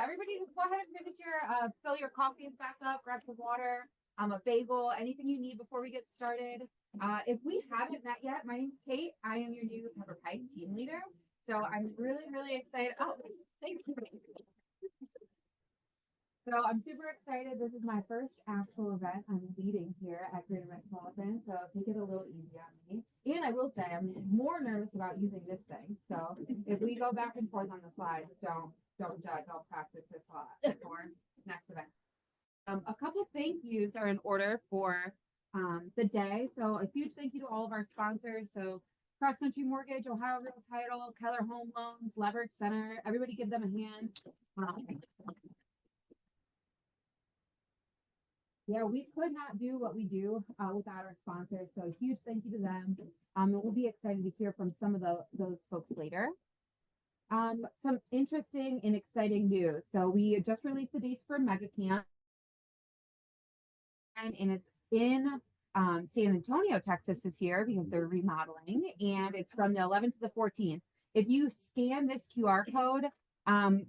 everybody just go ahead and finish fill your coffees back up, grab some water, a bagel, anything you need before we get started. If we haven't met yet, my name's Kate. I am your new Pepper Kait team leader. So I'm really, really excited. Oh, thank you. So I'm super excited. This is my first actual event I'm leading here at Greater Metropolitan. So take it a little easy on me. And I will say I'm more nervous about using this thing. So if we go back and forth on the slides, don't judge. I'll practice this a lot for next event. A couple thank yous are in order for the day. So a huge thank you to all of our sponsors. So Cross Country Mortgage, Ohio Real Title, Keller Home Loans, Leverage Center. Everybody give them a hand. Yeah, we could not do what we do without our sponsors. So a huge thank you to them. And we'll be excited to hear from some of those folks later. Some interesting and exciting news. So we just released the dates for Mega Camp. And it's in San Antonio, Texas this year because they're remodeling. And it's from the 11th to the 14th. If you scan this QR code,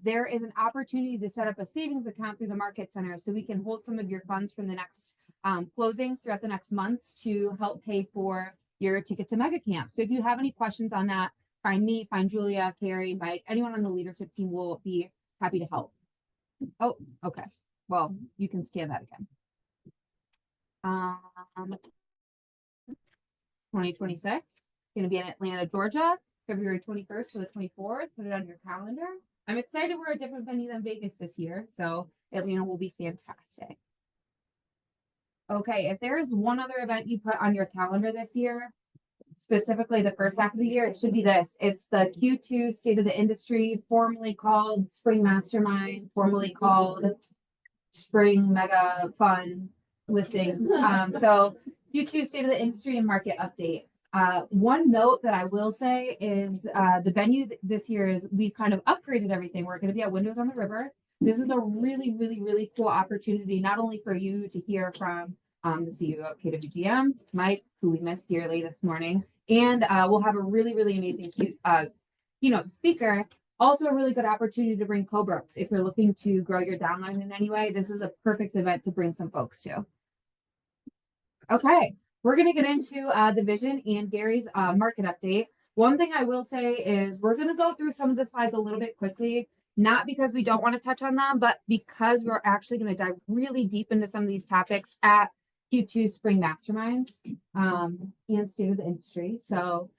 there is an opportunity to set up a savings account through the Market Center so we can hold some of your funds from the next closings throughout the next months to help pay for your ticket to Mega Camp. So if you have any questions on that, find me, find Julia, Carrie, Mike, anyone on the leadership team will be happy to help. Oh, okay. Well, you can scan that again. 2026, going to be in Atlanta, Georgia, February 21st to the 24th. Put it on your calendar. I'm excited we're a different venue than Vegas this year, so Atlanta will be fantastic. Okay, if there is one other event you put on your calendar this year, specifically the first half of the year, it should be this. It's the Q2 State of the Industry, formerly called Spring Mastermind, formerly called Spring Mega Fun listings. So Q2 State of the Industry and Market Update. One note that I will say is the venue this year is we've kind of upgraded everything. We're going to be at Windows on the River. This is a really, really, really cool opportunity, not only for you to hear from the CEO of KWGM, Mike, who we missed dearly this morning, and we'll have a really, really amazing keynote speaker. Also a really good opportunity to bring co-brooks. If you're looking to grow your downline in any way, this is a perfect event to bring some folks to. Okay, we're going to get into the vision and Gary's market update. One thing I will say is we're going to go through some of the slides a little bit quickly, not because we don't want to touch on them, but because we're actually going to dive really deep into some of these topics at Q2 Spring Masterminds and State of the Industry. So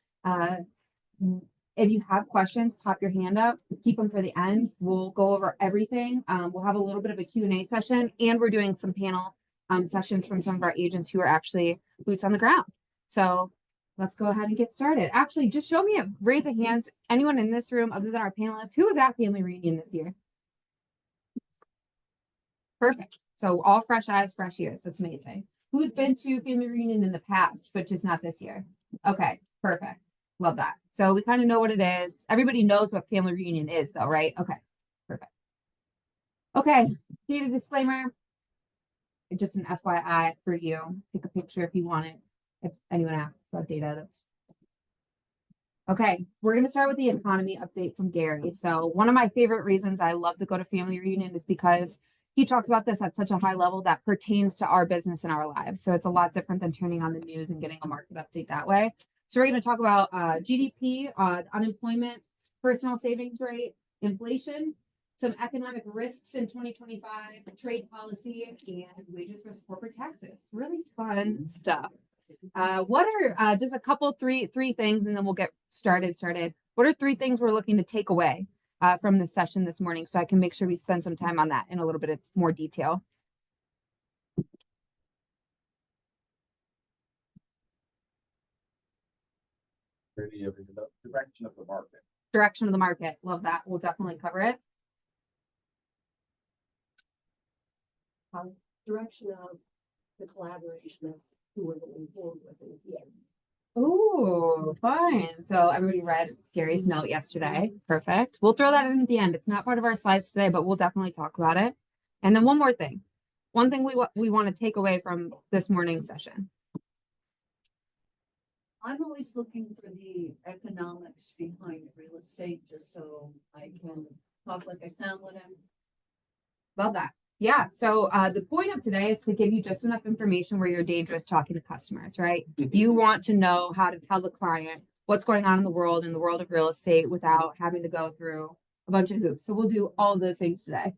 if you have questions, pop your hand up, keep them for the end. We'll go over everything. We'll have a little bit of a Q&A session, and we're doing some panel sessions from some of our agents who are actually boots on the ground. So let's go ahead and get started. Actually, just show me raise a hand. Anyone in this room other than our panelists who was at family reunion this year? Perfect. So all fresh eyes, fresh ears. That's amazing. Who's been to family reunion in the past, but just not this year? Okay, perfect. Love that. So we kind of know what it is. Everybody knows what family reunion is though, right? Okay, perfect. Okay, data disclaimer. Just an FYI for you. Take a picture if you want it. If anyone asks about data, that's okay. We're going to start with the economy update from Gary. So one of my favorite reasons I love to go to family reunion is because he talks about this at such a high level that pertains to our business and our lives. So it's a lot different than turning on the news and getting a market update that way. So we're going to talk about GDP, unemployment, personal savings rate, inflation, some economic risks in 2025, trade policy, and wages versus corporate taxes. Really fun stuff. What are just a couple, three things, and then we'll get started. What are three things we're looking to take away from this session this morning, so I can make sure we spend some time on that in a little bit of more detail? Direction of the market. Direction of the market. Love that. We'll definitely cover it. Direction of the collaboration of who we're going forward with in the end. Oh, fine. So everybody read Gary's note yesterday. Perfect. We'll throw that in at the end. It's not part of our slides today, but we'll definitely talk about it. And then one more thing. One thing we want to take away from this morning's session. I'm always looking for the economics behind real estate, just so I can talk like I sound when I'm Love that. Yeah. So the point of today is to give you just enough information where you're dangerous talking to customers, right? You want to know how to tell the client what's going on in the world of real estate without having to go through a bunch of hoops. So we'll do all of those things today.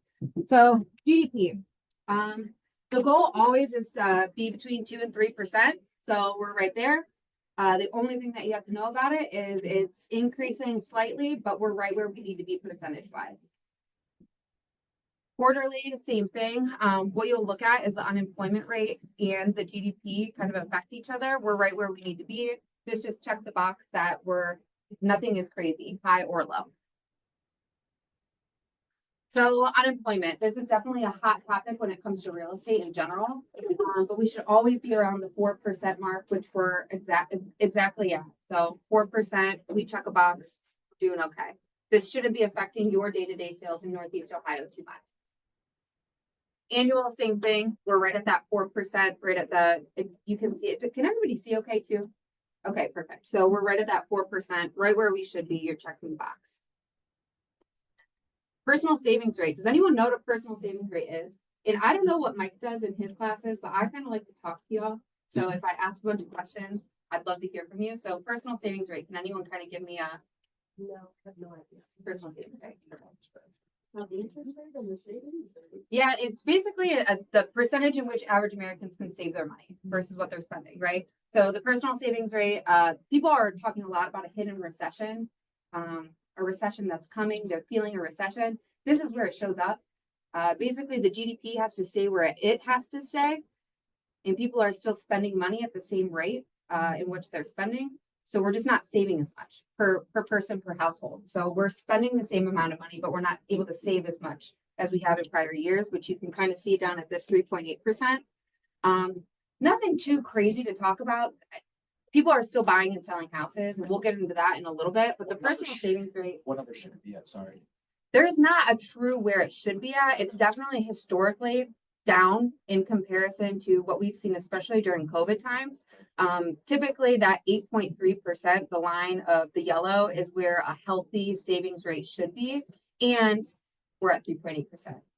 So GDP. The goal always is to be between 2 and 3%. So we're right there. The only thing that you have to know about it is it's increasing slightly, but we're right where we need to be percentage wise. Quarterly, same thing. What you'll look at is the unemployment rate and the GDP kind of affect each other. We're right where we need to be. This just check the box that nothing is crazy, high or low. So unemployment, this is definitely a hot topic when it comes to real estate in general. But we should always be around the 4% mark, which we're exactly at. So 4%, we check a box, doing okay. This shouldn't be affecting your day-to-day sales in Northeast Ohio too much. Annual, same thing. We're right at that 4%, right at if you can see it. Can everybody see okay too? Okay, perfect. So we're right at that 4%, right where we should be. You're checking the box. Personal savings rate. Does anyone know what a personal savings rate is? And I don't know what Mike does in his classes, but I kind of like to talk to y'all. So if I ask a bunch of questions, I'd love to hear from you. So personal savings rate, can anyone kind of give me a No, I have no idea. personal savings rate? Now, the interest rate on your savings? Yeah, it's basically the percentage in which average Americans can save their money versus what they're spending, right? So the personal savings rate, people are talking a lot about a hidden recession, a recession that's coming. They're feeling a recession. This is where it shows up. Basically, the GDP has to stay where it has to stay, and people are still spending money at the same rate in which they're spending. So we're just not saving as much per person per household. So we're spending the same amount of money, but we're not able to save as much as we have in prior years, which you can kind of see down at this 3.8%. Nothing too crazy to talk about. People are still buying and selling houses, and we'll get into that in a little bit. But the personal savings rate, What other should it be at? Sorry. there's not a true where it should be at. It's definitely historically down in comparison to what we've seen, especially during COVID times. Typically that 8.3%, the line of the yellow, is where a healthy savings rate should be. And we're at 3.8%.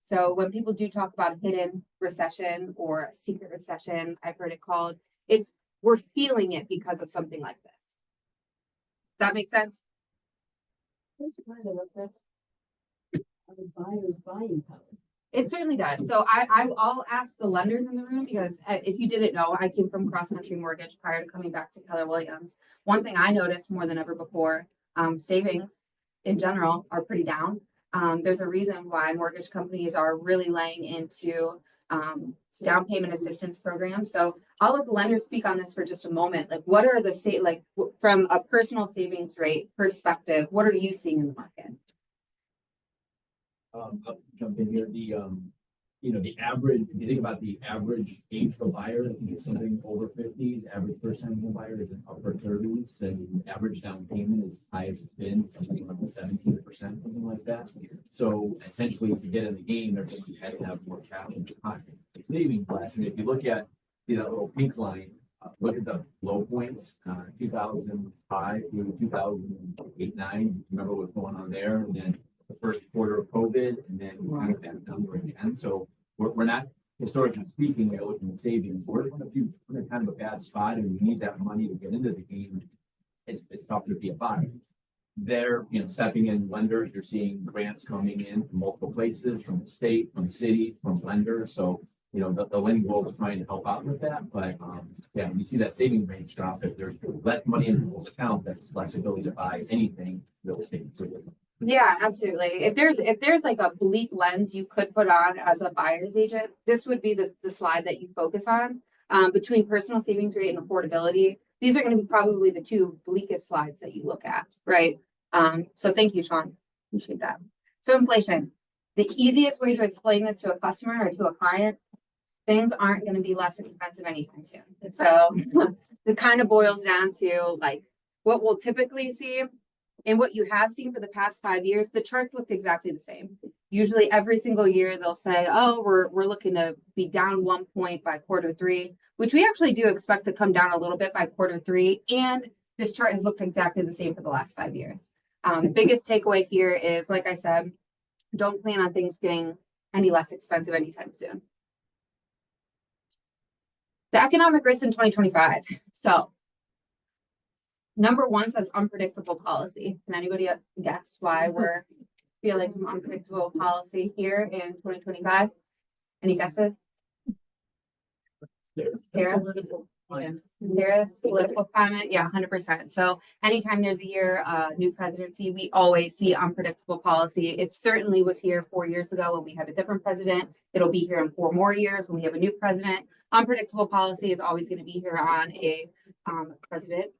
So when people do talk about a hidden recession or a secret recession, I've heard it called, we're feeling it because of something like this. Does that make sense? This kind of affects the buyer's buying power. It certainly does. So I'll ask the lenders in the room, because if you didn't know, I came from Cross Country Mortgage prior to coming back to Keller Williams. One thing I noticed more than ever before, savings in general are pretty down. There's a reason why mortgage companies are really laying into down payment assistance programs. So I'll let the lenders speak on this for just a moment. Like, what are from a personal savings rate perspective, what are you seeing in the market? I'll jump in here. The average, if you think about the average age for a buyer, I think it's something over 50s. Average first time home buyer is in upper 30s, and average down payment is high as it's been, something like 17%, something like that. So essentially, to get in the game, everyone's had to have more cash in their pocket. It's saving class, and if you look at that little pink line, look at the low points, 2005 through 2008-9. Remember what's going on there, and then the first quarter of COVID, and then we kind of back down there again. So we're not, historically speaking, we're looking at savings. We're in kind of a bad spot, and we need that money to get into the game. It's tough to be a buyer. They're stepping in lenders. You're seeing grants coming in from multiple places, from the state, from city, from lenders. So the lending world is trying to help out with that. But when you see that saving rates drop, if there's less money in people's account, that's less ability to buy anything real estate. Yeah, absolutely. If there's like a bleak lens you could put on as a buyer's agent, this would be the slide that you focus on, between personal savings rate and affordability. These are going to be probably the two bleakest slides that you look at, right? So thank you, Sean. Appreciate that. So inflation, the easiest way to explain this to a customer or to a client, things aren't going to be less expensive anytime soon. So it kind of boils down to like what we'll typically see. And what you have seen for the past 5 years, the charts looked exactly the same. Usually every single year they'll say, oh, we're looking to be down 1 point by Q3, which we actually do expect to come down a little bit by Q3. And this chart has looked exactly the same for the last 5 years. Biggest takeaway here is, like I said, don't plan on things getting any less expensive anytime soon. The economic risk in 2025. So number one says unpredictable policy. Can anybody guess why we're feeling some unpredictable policy here in 2025? Any guesses? Tariffs? Tariffs, political climate, yeah, 100%. So anytime there's a year, new presidency, we always see unpredictable policy. It certainly was here 4 years ago when we had a different president. It'll be here in 4 more years when we have a new president. Unpredictable policy is always going to be here on a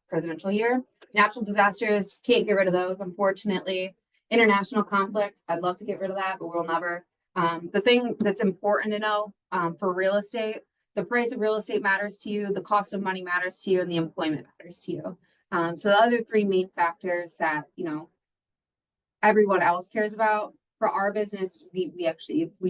presidential year. Natural disasters, can't get rid of those, unfortunately. International conflict, I'd love to get rid of that, but we'll never. The thing that's important to know for real estate, the price of real estate matters to you, the cost of money matters to you, and the employment matters to you. So the other 3 main factors that, you know, everyone else cares about, for our business, we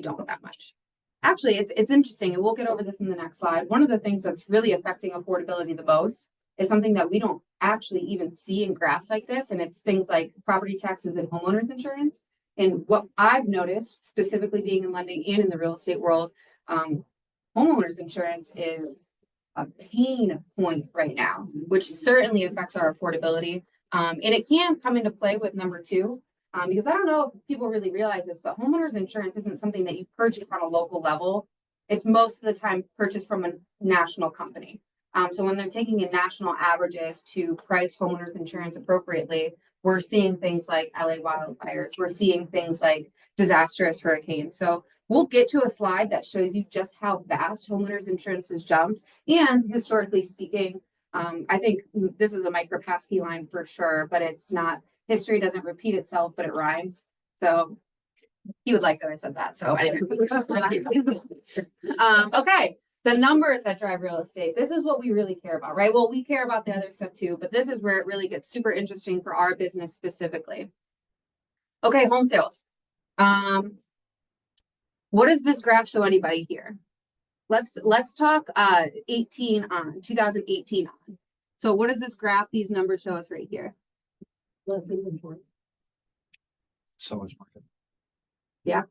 don't that much. Actually, it's interesting, and we'll get over this in the next slide. One of the things that's really affecting affordability the most is something that we don't actually even see in graphs like this, and it's things like property taxes and homeowners insurance. And what I've noticed, specifically being in lending and in the real estate world, homeowners insurance is a pain point right now, which certainly affects our affordability. And it can come into play with number 2, because I don't know if people really realize this, but homeowners insurance isn't something that you purchase on a local level. It's most of the time purchased from a national company. So when they're taking in national averages to price homeowners insurance appropriately, we're seeing things like LA wildfires. We're seeing things like disastrous hurricanes. So we'll get to a slide that shows you just how fast homeowners insurance has jumped. And historically speaking, I think this is a Mike Rapasky line for sure, but it's not, history doesn't repeat itself, but it rhymes. So he would like that I said that. So anyway. Okay. The numbers that drive real estate. This is what we really care about, right? Well, we care about the other stuff too, but this is where it really gets super interesting for our business specifically. Okay, home sales. What does this graph show anybody here? Let's talk 2018 on. So what does this graph, these numbers show us right here? Less inventory. Seller's market. Yeah.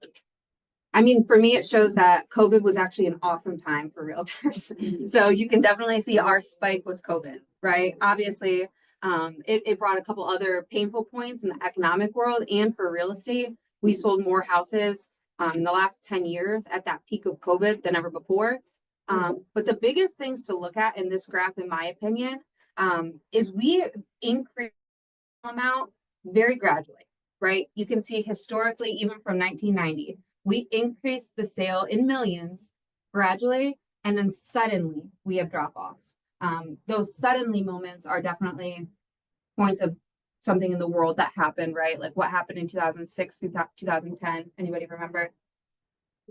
I mean, for me, it shows that COVID was actually an awesome time for realtors. So you can definitely see our spike was COVID, right? Obviously, it brought a couple other painful points in the economic world and for real estate. We sold more houses in the last 10 years at that peak of COVID than ever before. But the biggest things to look at in this graph, in my opinion, is we increase the amount very gradually, right? You can see historically, even from 1990, we increased the sale in millions gradually, and then suddenly we have drop-offs. Those suddenly moments are definitely points of something in the world that happened, right? Like what happened in 2006 through 2010. Anybody remember?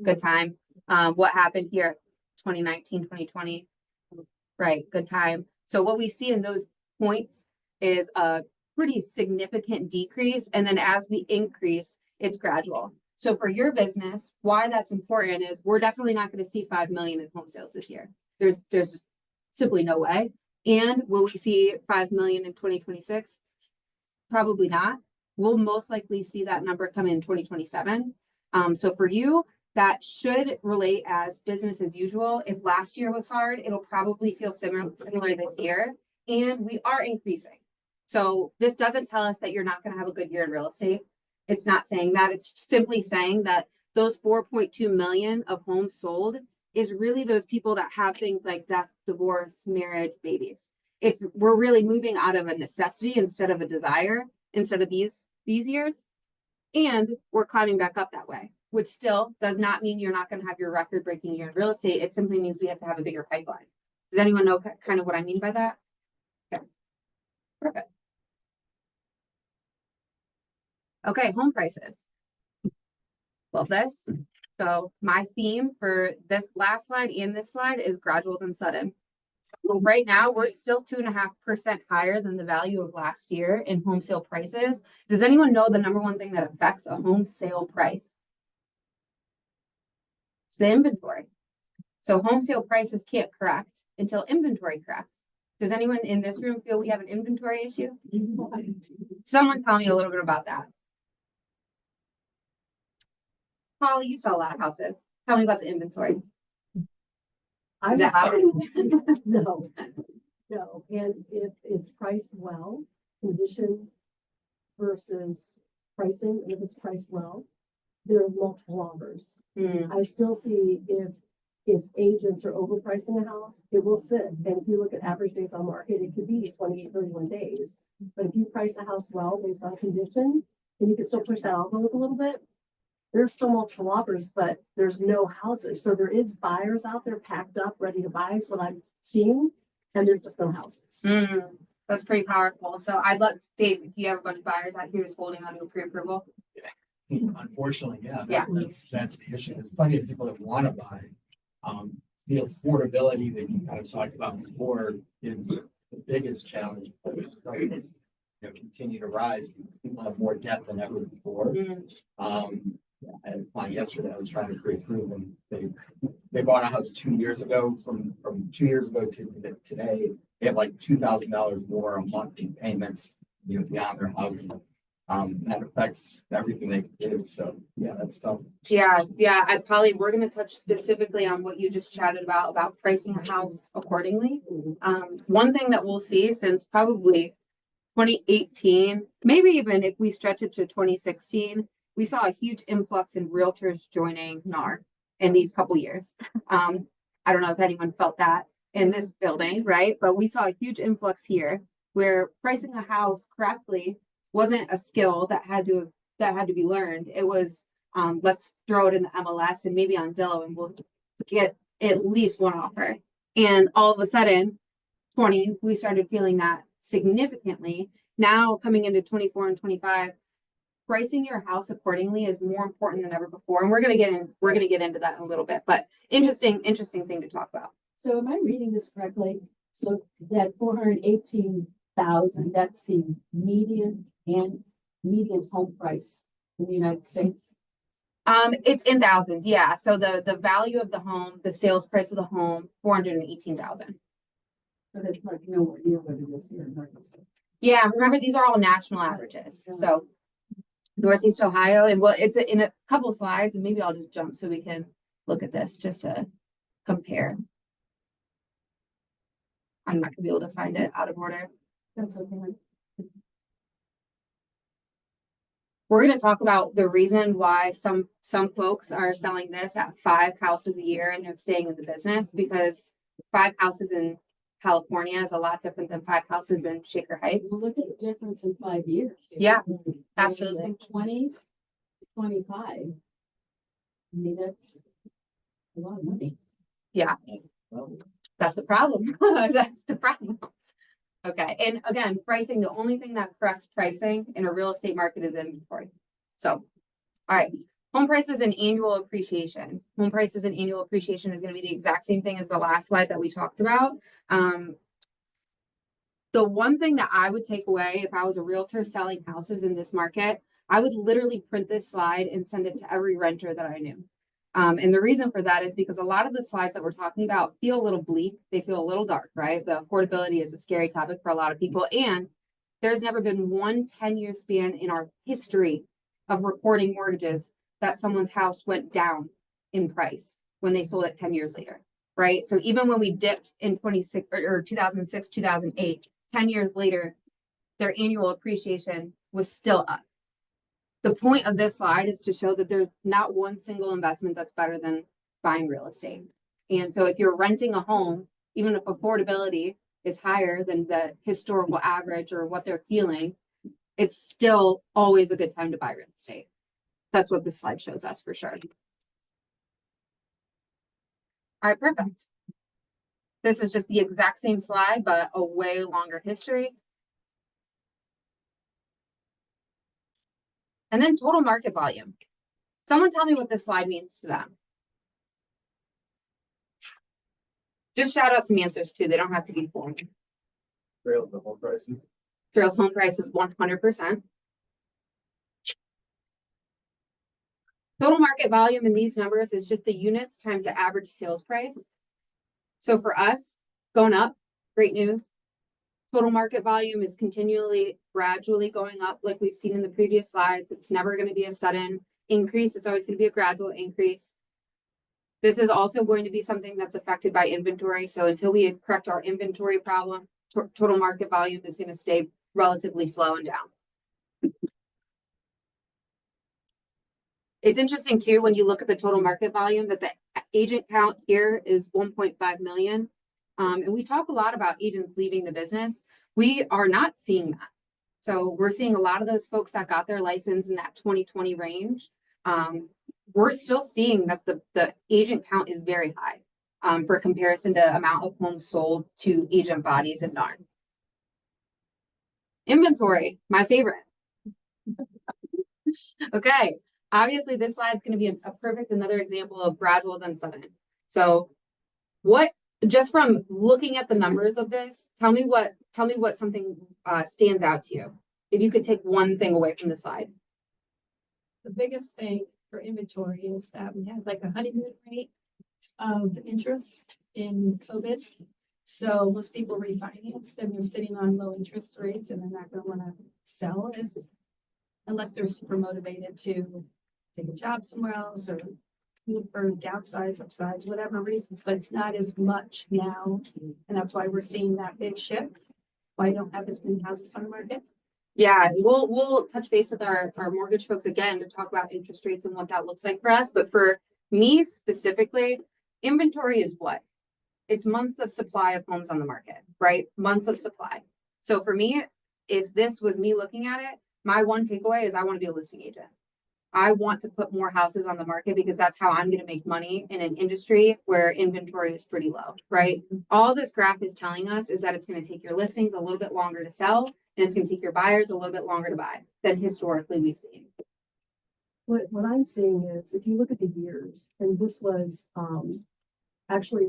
Good time. What happened here 2019, 2020? Right, good time. So what we see in those points is a pretty significant decrease. And then as we increase, it's gradual. So for your business, why that's important is we're definitely not going to see 5 million in home sales this year. There's simply no way. And will we see 5 million in 2026? Probably not. We'll most likely see that number come in 2027. So for you, that should relate as business as usual. If last year was hard, it'll probably feel similar this year. And we are increasing. So this doesn't tell us that you're not going to have a good year in real estate. It's not saying that. It's simply saying that those 4.2 million of homes sold is really those people that have things like death, divorce, marriage, babies. We're really moving out of a necessity instead of a desire, instead of these years. And we're climbing back up that way, which still does not mean you're not going to have your record-breaking year in real estate. It simply means we have to have a bigger pipeline. Does anyone know kind of what I mean by that? Okay, perfect. Okay, home prices. Love this. So my theme for this last slide and this slide is gradual then sudden. So right now we're still 2.5% higher than the value of last year in home sale prices. Does anyone know the number one thing that affects a home sale price? It's the inventory. So home sale prices can't correct until inventory corrects. Does anyone in this room feel we have an inventory issue? Someone tell me a little bit about that. Holly, you sell a lot of houses. Tell me about the inventory. I Is would that how? say, no, no, and if it's priced well, condition versus pricing, and if it's priced well, there's multiple offers. Hmm, I still see if agents are overpricing a house, it will sit. And if you look at average days on market, it could be 28, 31 days. But if you price a house well based on condition, and you can still push that envelope a little bit, there's still multiple offers, but there's no houses. So there is buyers out there packed up, ready to buy, is what I'm seeing, and there's just no houses. that's pretty powerful. So I'd let Dave, if you have a bunch of buyers out here just holding on to a pre-approval. Unfortunately, yeah. Yeah. That's the issue. There's plenty of people that want to buy. The affordability that you kind of talked about before is the biggest challenge. Prices, continue to rise. People have more debt than ever before. I had a client yesterday, I was trying to pre-approve, and they bought a house 2 years ago. From 2 years ago to today, they have like $2,000 more a month in payments, beyond their housing. That affects everything they do. So yeah, that's tough. Yeah, we're gonna touch specifically on what you just chatted about pricing a house accordingly. One thing that we'll see since probably 2018, maybe even if we stretch it to 2016, we saw a huge influx in realtors joining NAR in these couple years. I don't know if anyone felt that in this building, right? But we saw a huge influx here where pricing a house correctly wasn't a skill that had to be learned. It was let's throw it in the MLS and maybe on Zillow and we'll get at least one offer. And all of a sudden, we started feeling that significantly. Now coming into 24 and 25, pricing your house accordingly is more important than ever before. And we're gonna get into that in a little bit, but interesting thing to talk about. So am I reading this correctly? So that 418,000, that's the median home price in the United States? It's in thousands, yeah. So the value of the home, the sales price of the home, 418,000. But it's like nowhere near what it is here in Arkansas. Yeah, remember these are all national averages. So Northeast Ohio, and it's in a couple slides, and maybe I'll just jump so we can look at this just to compare. I'm not gonna be able to find it out of order. That's okay. We're going to talk about the reason why some folks are selling this at 5 houses a year and they're staying in the business, because 5 houses in California is a lot different than 5 houses in Shaker Heights. Well, look at the difference in 5 years. Yeah, I mean, absolutely. like 20, 25. I mean, that's a lot of money. Yeah, that's the problem. That's the problem. Okay, and again, pricing, the only thing that corrects pricing in a real estate market is inventory. So, all right, home prices and annual appreciation. Home prices and annual appreciation is going to be the exact same thing as the last slide that we talked about. The one thing that I would take away if I was a realtor selling houses in this market, I would literally print this slide and send it to every renter that I knew. And the reason for that is because a lot of the slides that we're talking about feel a little bleak. They feel a little dark, right? The affordability is a scary topic for a lot of people. And there's never been one 10-year span in our history of recording mortgages that someone's house went down in price when they sold it 10 years later, right? So even when we dipped in 2006, 2008, 10 years later, their annual appreciation was still up. The point of this slide is to show that there's not one single investment that's better than buying real estate. And so if you're renting a home, even if affordability is higher than the historical average or what they're feeling, it's still always a good time to buy real estate. That's what this slide shows us for sure. All right, perfect. This is just the exact same slide, but a way longer history. And then total market volume. Someone tell me what this slide means to them. Just shout out some answers too. They don't have to be formal. Trails the home prices. Trails home price is 100%. Total market volume in these numbers is just the units times the average sales price. So for us, going up, great news. Total market volume is gradually going up like we've seen in the previous slides. It's never going to be a sudden increase. It's always going to be a gradual increase. This is also going to be something that's affected by inventory. So until we correct our inventory problem, total market volume is going to stay relatively slow and down. It's interesting too, when you look at the total market volume, that the agent count here is 1.5 million. And we talk a lot about agents leaving the business. We are not seeing that. So we're seeing a lot of those folks that got their license in that 2020 range. We're still seeing that the agent count is very high for comparison to amount of homes sold to agent bodies and NAR. Inventory, my favorite. Okay, obviously this slide is going to be a perfect another example of gradual then sudden. So what, just from looking at the numbers of this, tell me what something stands out to you. If you could take one thing away from the slide. The biggest thing for inventory is that we had like a honeymoon rate of interest in COVID. So most people refinanced and they're sitting on low interest rates and they're not going to want to sell unless they're super motivated to take a job somewhere else or move for downsize, upsize, whatever reasons, but it's not as much now. And that's why we're seeing that big shift. Why I don't have as many houses on the market. Yeah, we'll touch base with our mortgage folks again to talk about interest rates and what that looks like for us. But for me specifically, inventory is what? It's months of supply of homes on the market, right? Months of supply. So for me, if this was me looking at it, my one takeaway is I want to be a listing agent. I want to put more houses on the market because that's how I'm going to make money in an industry where inventory is pretty low, right? All this graph is telling us is that it's going to take your listings a little bit longer to sell, and it's going to take your buyers a little bit longer to buy than historically we've seen. What I'm seeing is, if you look at the years, and this was actually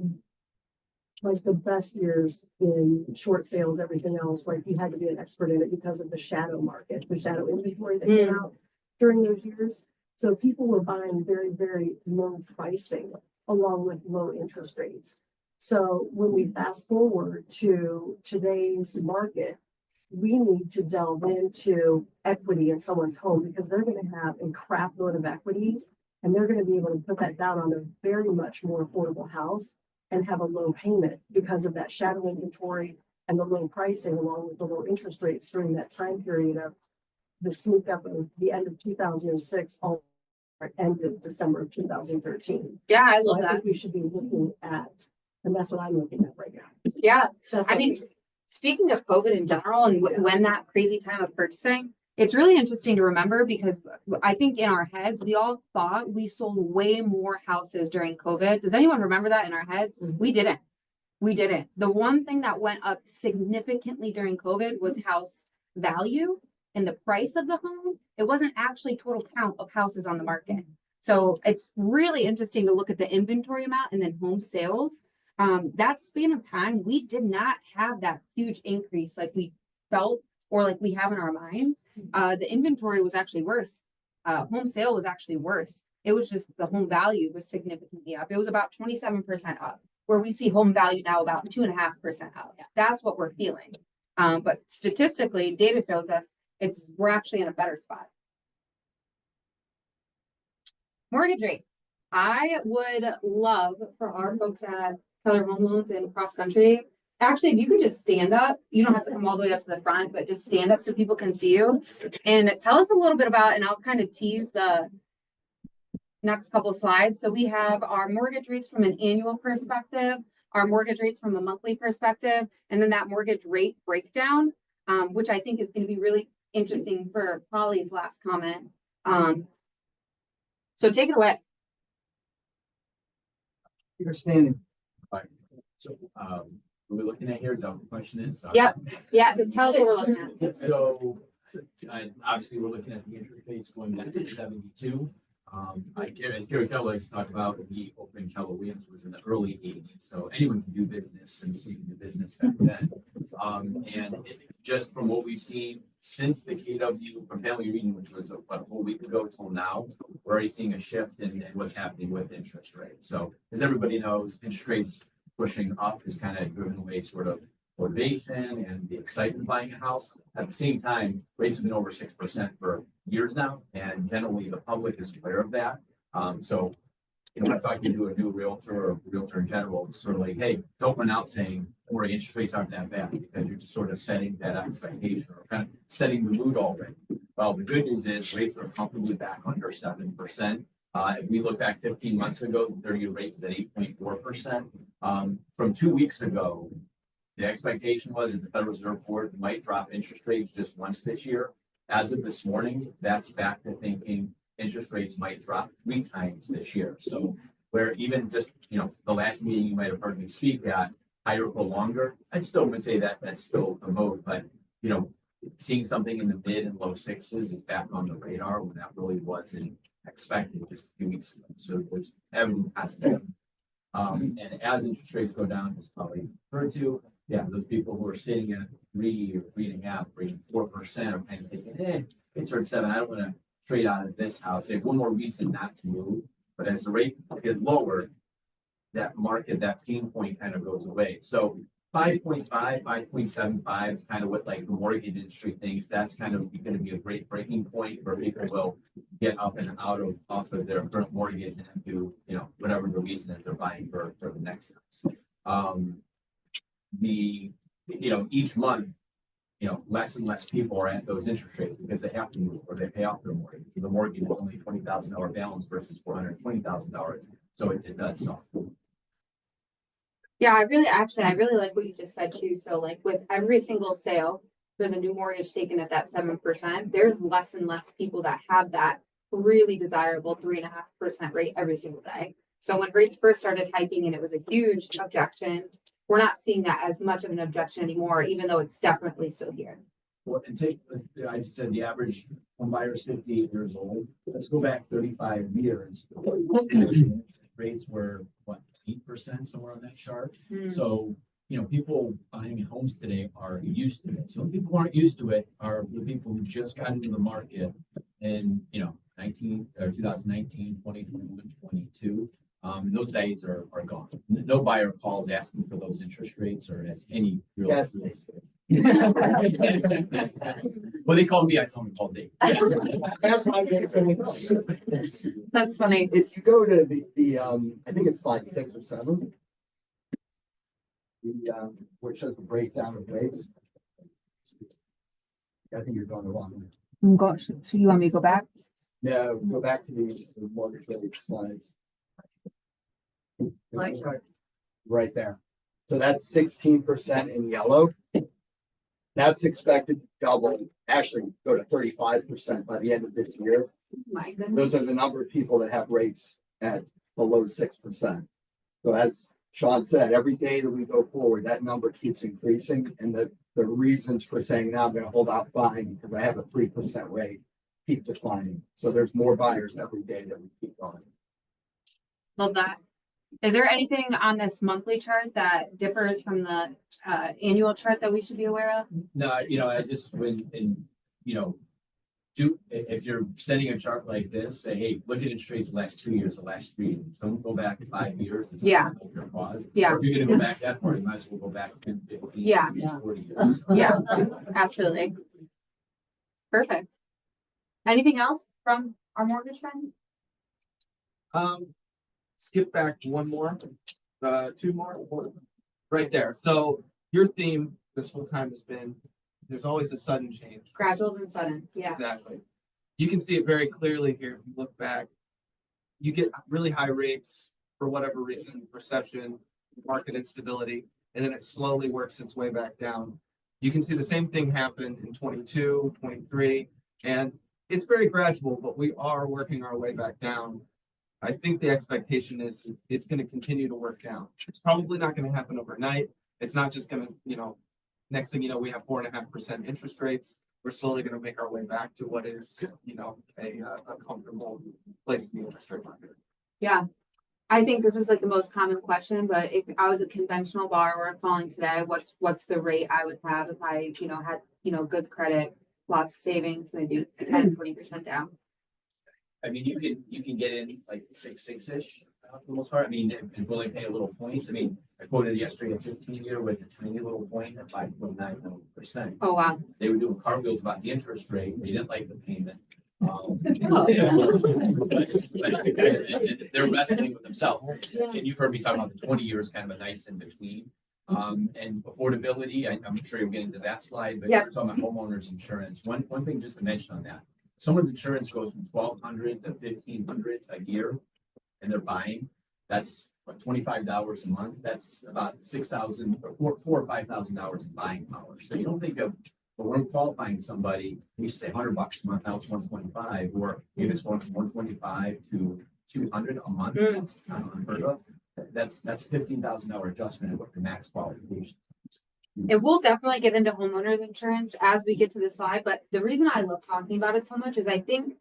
like the best years in short sales, everything else, like you had to be an expert in it because of the shadow market, the shadow inventory that came out during those years. So people were buying very, very low pricing along with low interest rates. So when we fast forward to today's market, we need to delve into equity in someone's home because they're going to have a crap load of equity and they're going to be able to put that down on a very much more affordable house and have a low payment because of that shadow inventory and the low pricing along with the low interest rates during that time period of the sneak up of the end of 2006 all end of December of 2013. Yeah, I So love I that. think we should be looking at, and that's what I'm looking at right now. Yeah, That's I what mean, speaking of COVID in general and when that crazy time of purchasing, it's really interesting to remember because I think in our heads, we all thought we sold way more houses during COVID. Does anyone remember that in our heads? Mhm. We didn't. We didn't. The one thing that went up significantly during COVID was house value and the price of the home. It wasn't actually total count of houses on the market. So it's really interesting to look at the inventory amount and then home sales. That span of time, we did not have that huge increase like we felt or like we have in our minds. The inventory was actually worse. Home sale was actually worse. It was just the home value was significantly up. It was about 27% up, where we see home value now about 2.5% up. That's what we're feeling. But statistically, data shows us we're actually in a better spot. Mortgage rates. I would love for our folks at Keller Home Loans and Cross Country. Actually, if you could just stand up, you don't have to come all the way up to the front, but just stand up so people can see you and tell us a little bit about, and I'll kind of tease the next couple slides. So we have our mortgage rates from an annual perspective, our mortgage rates from a monthly perspective, and then that mortgage rate breakdown, which I think is going to be really interesting for Polly's last comment. So take it away. You're standing. So, what we're looking at here, is that what the question is? Yep. Yeah, just tell us what we're looking at. So, obviously, we're looking at the interest rates going back to 72. As Gary Keller likes to talk about, the opening Keller Williams was in the early 80s. So anyone can do business and see the business back then. Just from what we've seen since the KW from family reading, which was a whole week ago till now, we're already seeing a shift in what's happening with interest rates. So as everybody knows, interest rates pushing up has kind of driven away sort of motivation and the excitement of buying a house. At the same time, rates have been over 6% for years now, and generally the public is aware of that. So, you know, I'm talking to a new realtor or realtor in general, it's sort of like, hey, don't run out saying mortgage interest rates aren't that bad, because you're just sort of setting that expectation or kind of setting the mood already. Well, the good news is rates are comfortably back under 7%. If we look back 15 months ago, the 30-year rate was at 8.4%. From 2 weeks ago, the expectation was that the Federal Reserve Board might drop interest rates just once this year. As of this morning, that's back to thinking interest rates might drop 3 times this year. So where even just, you know, the last meeting you might have heard me speak at, higher for longer, I still would say that that's still a mode, but, you know, seeing something in the mid and low 6s is back on the radar when that really wasn't expected just a few weeks ago. So there's evidence positive. And as interest rates go down, it's probably referred to, yeah, those people who are sitting at 3 or 3.5, or even 4% are kind of thinking, it's at 7. I don't want to trade out of this house. They have one more reason not to move. But as the rate gets lower, that market, that pain point kind of goes away. So 5.5, 5.75 is kind of what like the mortgage industry thinks. That's kind of going to be a great breaking point where people will get up and out of off of their current mortgage and do, you know, whatever the reason is they're buying for the next house. You know, each month, you know, less and less people are at those interest rates because they have to move or they pay off their mortgage. The mortgage is only $20,000 balance versus $420,000. So it does soften. Yeah, I really like what you just said too. So like with every single sale, there's a new mortgage taken at that 7%. There's less and less people that have that really desirable 3.5% rate every single day. So when rates first started hiking and it was a huge objection, we're not seeing that as much of an objection anymore, even though it's definitely still here. Well, and take, I said the average home buyer is 58 years old. Let's go back 35 years. Rates were what, 8%, somewhere on that chart. So, you know, people buying homes today are used to it. So people who aren't used to it are the people who just got into the market in, you know, 2019, 2021, 22. Those days are gone. No buyer calls asking for those interest rates or has any real. Yes. Well, they call me, I tell them to call Dave. That's why I'm getting so many. That's funny. If you go to the I think it's slide 6 or 7. Where it shows the breakdown of rates. I think you're going the wrong way. Oh gosh, so you want me to go back? No, go back to the mortgage rate slides. Right there. So that's 16% in yellow. That's expected to double, actually go to 35% by the end of this year. My goodness. Those are the number of people that have rates at below 6%. So as Sean said, every day that we go forward, that number keeps increasing. And the reasons for saying now I'm going to hold off buying because I have a 3% rate keep declining. So there's more buyers every day that we keep going. Love that. Is there anything on this monthly chart that differs from the annual chart that we should be aware of? No, you know, I just you know, if you're sending a chart like this, say, hey, look at interest rates the last 2 years, the last 3 years. Don't go back 5 years. It's Yeah. Your pause. Yeah. Or if you're going to go back that far, you might as well go back 10, 15, Yeah. 40 years. Yeah, absolutely. Perfect. Anything else from our mortgage friend? Skip back one more, 2 more, right there. So your theme this whole time has been, there's always a sudden change. Gradual and sudden, yeah. Exactly. You can see it very clearly here. If you look back, you get really high rates for whatever reason, perception, market instability, and then it slowly works its way back down. You can see the same thing happen in 22, 23, and it's very gradual, but we are working our way back down. I think the expectation is it's going to continue to work down. It's probably not going to happen overnight. It's not just going to, you know, next thing you know, we have 4.5% interest rates. We're slowly going to make our way back to what is, you know, a comfortable place in the interest rate market. Yeah. I think this is like the most common question, but if I was a conventional borrower calling today, what's the rate I would have if I, you know, had, you know, good credit, lots of savings, maybe 10, 20% down. I mean, you can get in like 6.6-ish for the most part. I mean, and willing to pay a little points. I mean, quoted yesterday a 15-year with a tiny little point at 5.99%. Oh, wow. They were doing cartwheels about the interest rate. They didn't like the payment. They're wrestling with themselves. And you've heard me talk about the 20 years, kind of a nice in between. And affordability, I'm sure you're getting to that slide, but Yep. we're talking about homeowners insurance. One thing just to mention on that, someone's insurance goes from $1,200 to $1,500 a year, and they're buying. That's what, $25 a month. That's about $6,000 or $4,000 or $5,000 in buying power. So you don't think of, when we're qualifying somebody, we say $100 a month, now it's 125, or if it's going from 125 to 200 a month, that's not unheard of. That's $15,000 adjustment of what the max qualification. And we'll definitely get into homeowners insurance as we get to the slide, but the reason I love talking about it so much is I think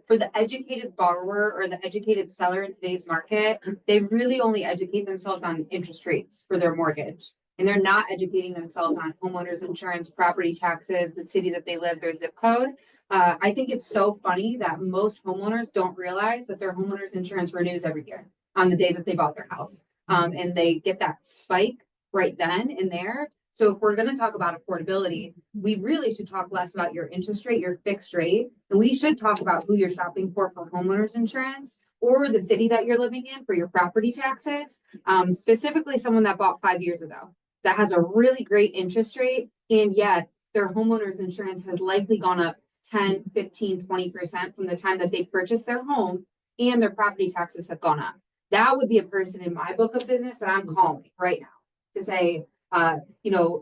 for the educated borrower or the educated seller in today's market, they really only educate themselves on interest rates for their mortgage. And they're not educating themselves on homeowners insurance, property taxes, the city that they live, their zip code. I think it's so funny that most homeowners don't realize that their homeowners insurance renews every year on the day that they bought their house. And they get that spike right then and there. So if we're going to talk about affordability, we really should talk less about your interest rate, your fixed rate, and we should talk about who you're shopping for homeowners insurance or the city that you're living in for your property taxes. Specifically someone that bought 5 years ago that has a really great interest rate, and yet their homeowners insurance has likely gone up 10, 15, 20% from the time that they purchased their home, and their property taxes have gone up. That would be a person in my book of business that I'm calling right now to say,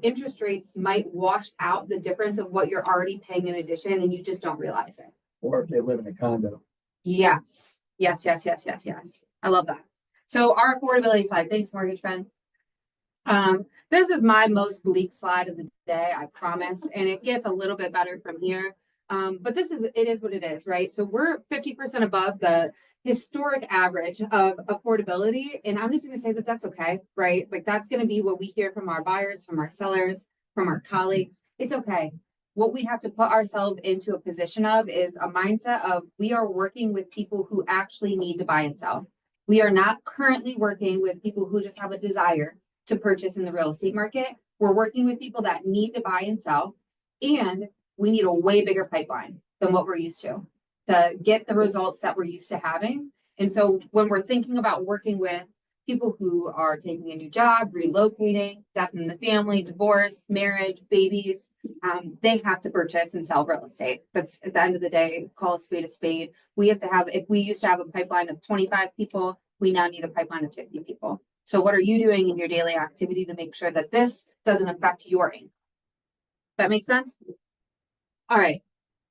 interest rates might wash out the difference of what you're already paying in addition, and you just don't realize it. Or if they live in a condo. Yes. I love that. So our affordability slide, thanks, mortgage friend. This is my most bleak slide of the day, I promise, and it gets a little bit better from here. But it is what it is, right? So we're 50% above the historic average of affordability. And I'm just going to say that that's okay, right? Like that's going to be what we hear from our buyers, from our sellers, from our colleagues. It's okay. What we have to put ourselves into a position of is a mindset of we are working with people who actually need to buy and sell. We are not currently working with people who just have a desire to purchase in the real estate market. We're working with people that need to buy and sell, and we need a way bigger pipeline than what we're used to get the results that we're used to having. And so when we're thinking about working with people who are taking a new job, relocating, death in the family, divorce, marriage, babies, they have to purchase and sell real estate. That's at the end of the day, call a spade a spade. We have to have, if we used to have a pipeline of 25 people, we now need a pipeline of 50 people. So what are you doing in your daily activity to make sure that this doesn't affect your income? That makes sense? All right.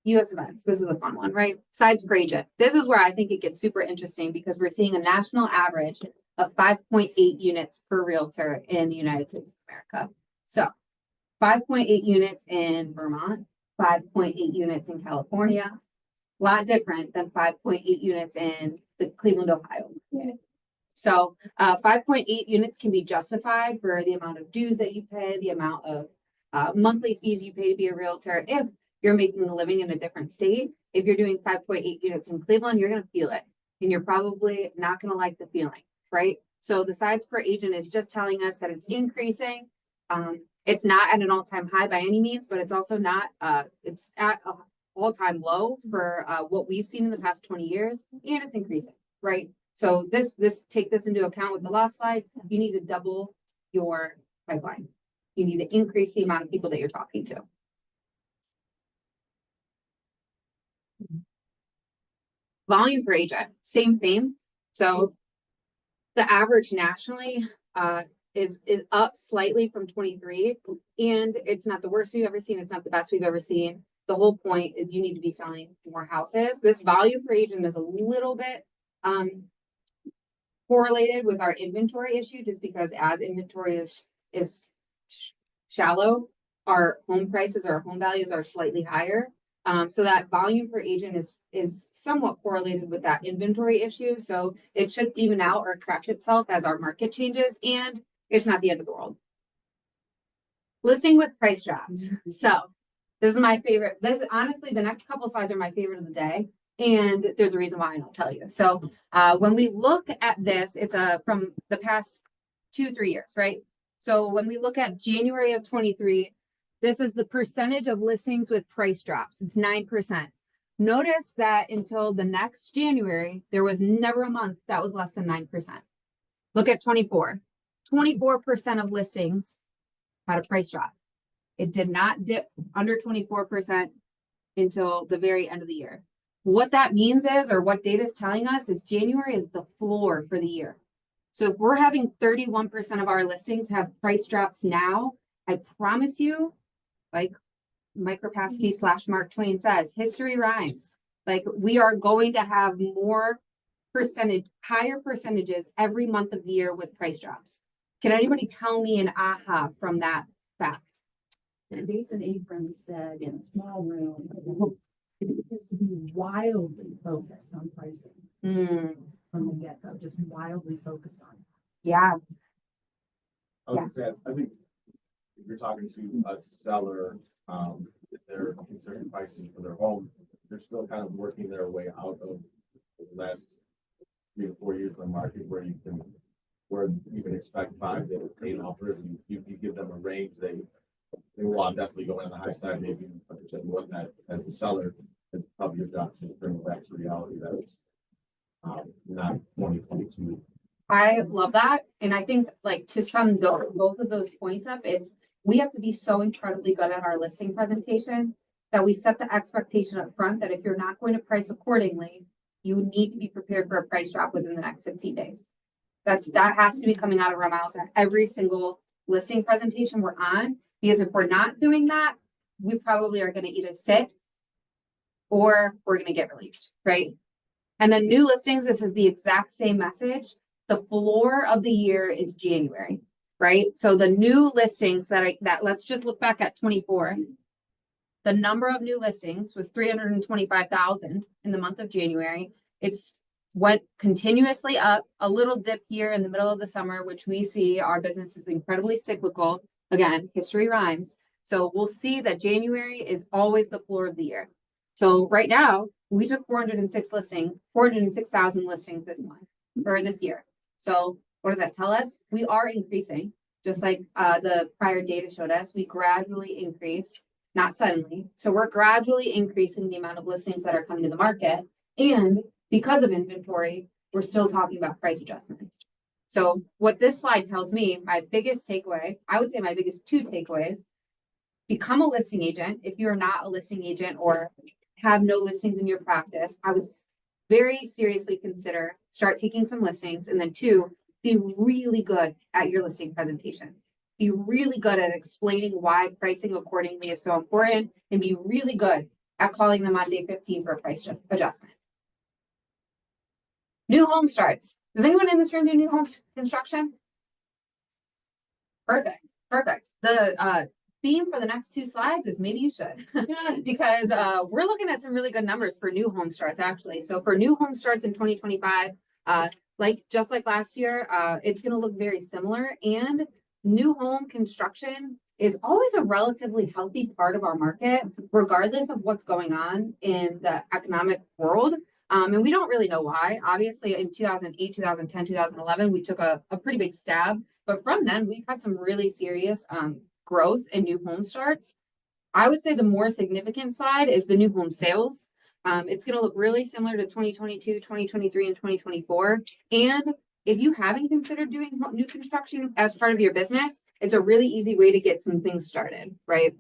U.S. events. This is a fun one, right? Sides per agent. This is where I think it gets super interesting because we're seeing a national average of 5.8 units per realtor in the United States of America. So 5.8 units in Vermont, 5.8 units in California, a lot different than 5.8 units in the Cleveland, Ohio. So 5.8 units can be justified for the amount of dues that you pay, the amount of monthly fees you pay to be a realtor. If you're making a living in a different state, if you're doing 5.8 units in Cleveland, you're going to feel it. And you're probably not going to like the feeling, right? So the sides per agent is just telling us that it's increasing. It's not at an all-time high by any means, but it's also not, it's at an all-time low for what we've seen in the past 20 years, and it's increasing, right? So take this into account with the lot slide. You need to double your pipeline. You need to increase the amount of people that you're talking to. Volume per agent, same thing. So the average nationally is up slightly from 23, and it's not the worst we've ever seen. It's not the best we've ever seen. The whole point is you need to be selling more houses. This volume per agent is a little bit correlated with our inventory issue, just because as inventory is shallow, our home prices, our home values are slightly higher. So that volume per agent is somewhat correlated with that inventory issue. So it should even out or correct itself as our market changes, and it's not the end of the world. Listing with price drops. So this is my favorite. Honestly, the next couple slides are my favorite of the day. And there's a reason why, and I'll tell you. So when we look at this, it's from the past 2-3 years, right? So when we look at January of 23, this is the percentage of listings with price drops. It's 9%. Notice that until the next January, there was never a month that was less than 9%. Look at 24. 24% of listings had a price drop. It did not dip under 24% until the very end of the year. What that means is, or what data is telling us, is January is the floor for the year. So if we're having 31% of our listings have price drops now, I promise you, like Mike Rapasky / Mark Twain says, history rhymes. Like we are going to have more higher percentages every month of the year with price drops. Can anybody tell me an aha from that fact? Jason Abrams said in a small room, it used to be wildly focused on pricing from the get-go, just wildly focused on it. Yeah. I was gonna say, I think if you're talking to a seller, if they're considering pricing for their home, they're still kind of working their way out of the last 3 to 4 years in the market where you can expect 5 to 8 offers, and you give them a range, they will definitely go on the high side, maybe understand more than that as a seller. It's probably your job to just bring it back to reality that it's not 2022. I love that. And I think like to sum both of those points up, we have to be so incredibly good at our listing presentation that we set the expectation up front that if you're not going to price accordingly, you need to be prepared for a price drop within the next 15 days. That has to be coming out of our mouths at every single listing presentation we're on, because if we're not doing that, we probably are going to either sit or we're going to get released, right? And then new listings, this is the exact same message. The floor of the year is January, right? So the new listings that let's just look back at 24. The number of new listings was 325,000 in the month of January. It's went continuously up, a little dip here in the middle of the summer, which we see our business is incredibly cyclical. Again, history rhymes. So we'll see that January is always the floor of the year. So right now we took 406,000 listings this month or this year. So what does that tell us? We are increasing, just like the prior data showed us. We gradually increase, not suddenly. So we're gradually increasing the amount of listings that are coming to the market. And because of inventory, we're still talking about price adjustments. So what this slide tells me, my biggest takeaway, I would say my biggest 2 takeaways, become a listing agent. If you're not a listing agent or have no listings in your practice, I would very seriously consider start taking some listings. And then 2, be really good at your listing presentation. Be really good at explaining why pricing accordingly is so important, and be really good at calling them on day 15 for a price adjustment. New home starts. Does anyone in this room do new home construction? Perfect. The theme for the next 2 slides is maybe you should, because we're looking at some really good numbers for new home starts actually. So for new home starts in 2025, just like last year, it's going to look very similar. And new home construction is always a relatively healthy part of our market, regardless of what's going on in the economic world. And we don't really know why. Obviously, in 2008, 2010, 2011, we took a pretty big stab. But from then, we've had some really serious growth in new home starts. I would say the more significant side is the new home sales. It's going to look really similar to 2022, 2023, and 2024. And if you haven't considered doing new construction as part of your business, it's a really easy way to get some things started, right?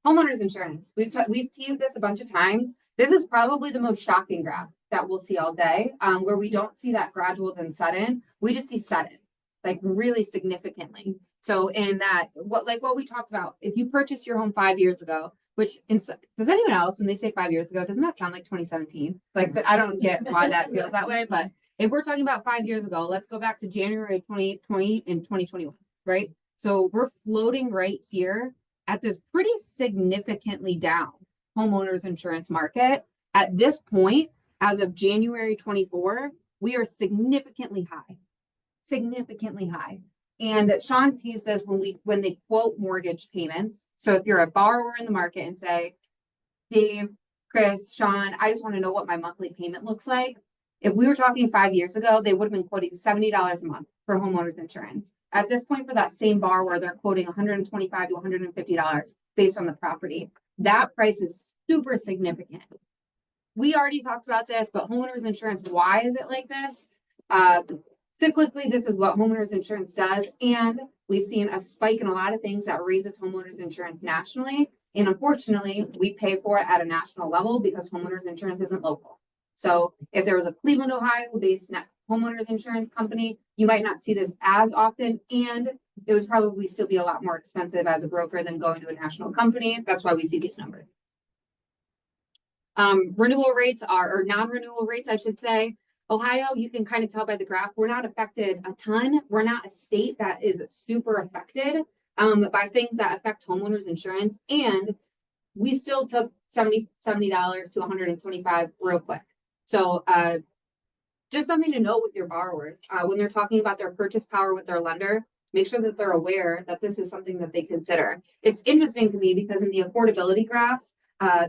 Homeowners insurance. We've teamed this a bunch of times. This is probably the most shocking graph that we'll see all day, where we don't see that gradual then sudden. We just see sudden, like really significantly. So in that, what we talked about, if you purchased your home 5 years ago, does anyone else, when they say 5 years ago, doesn't that sound like 2017? Like, I don't get why that feels that way, but if we're talking about 5 years ago, let's go back to January of 2020 and 2021, right? So we're floating right here at this pretty significantly down homeowners insurance market. At this point, as of January 24, we are significantly high. And Sean teased this when they quote mortgage payments. So if you're a borrower in the market and say, Dave, Chris, Sean, I just want to know what my monthly payment looks like. If we were talking 5 years ago, they would have been quoting $70 a month for homeowners insurance. At this point, for that same borrower, they're quoting $125 to $150 based on the property. That price is super significant. We already talked about this, but homeowners insurance, why is it like this? Cyclically, this is what homeowners insurance does. And we've seen a spike in a lot of things that raises homeowners insurance nationally. And unfortunately, we pay for it at a national level because homeowners insurance isn't local. So if there was a Cleveland, Ohio based homeowners insurance company, you might not see this as often. And it would probably still be a lot more expensive as a broker than going to a national company. That's why we see these numbers. Renewal rates or non-renewal rates, I should say. Ohio, you can kind of tell by the graph, we're not affected a ton. We're not a state that is super affected by things that affect homeowners insurance. And we still took $70 to $125 real quick. So just something to note with your borrowers when they're talking about their purchase power with their lender, make sure that they're aware that this is something that they consider. It's interesting to me because in the affordability graphs,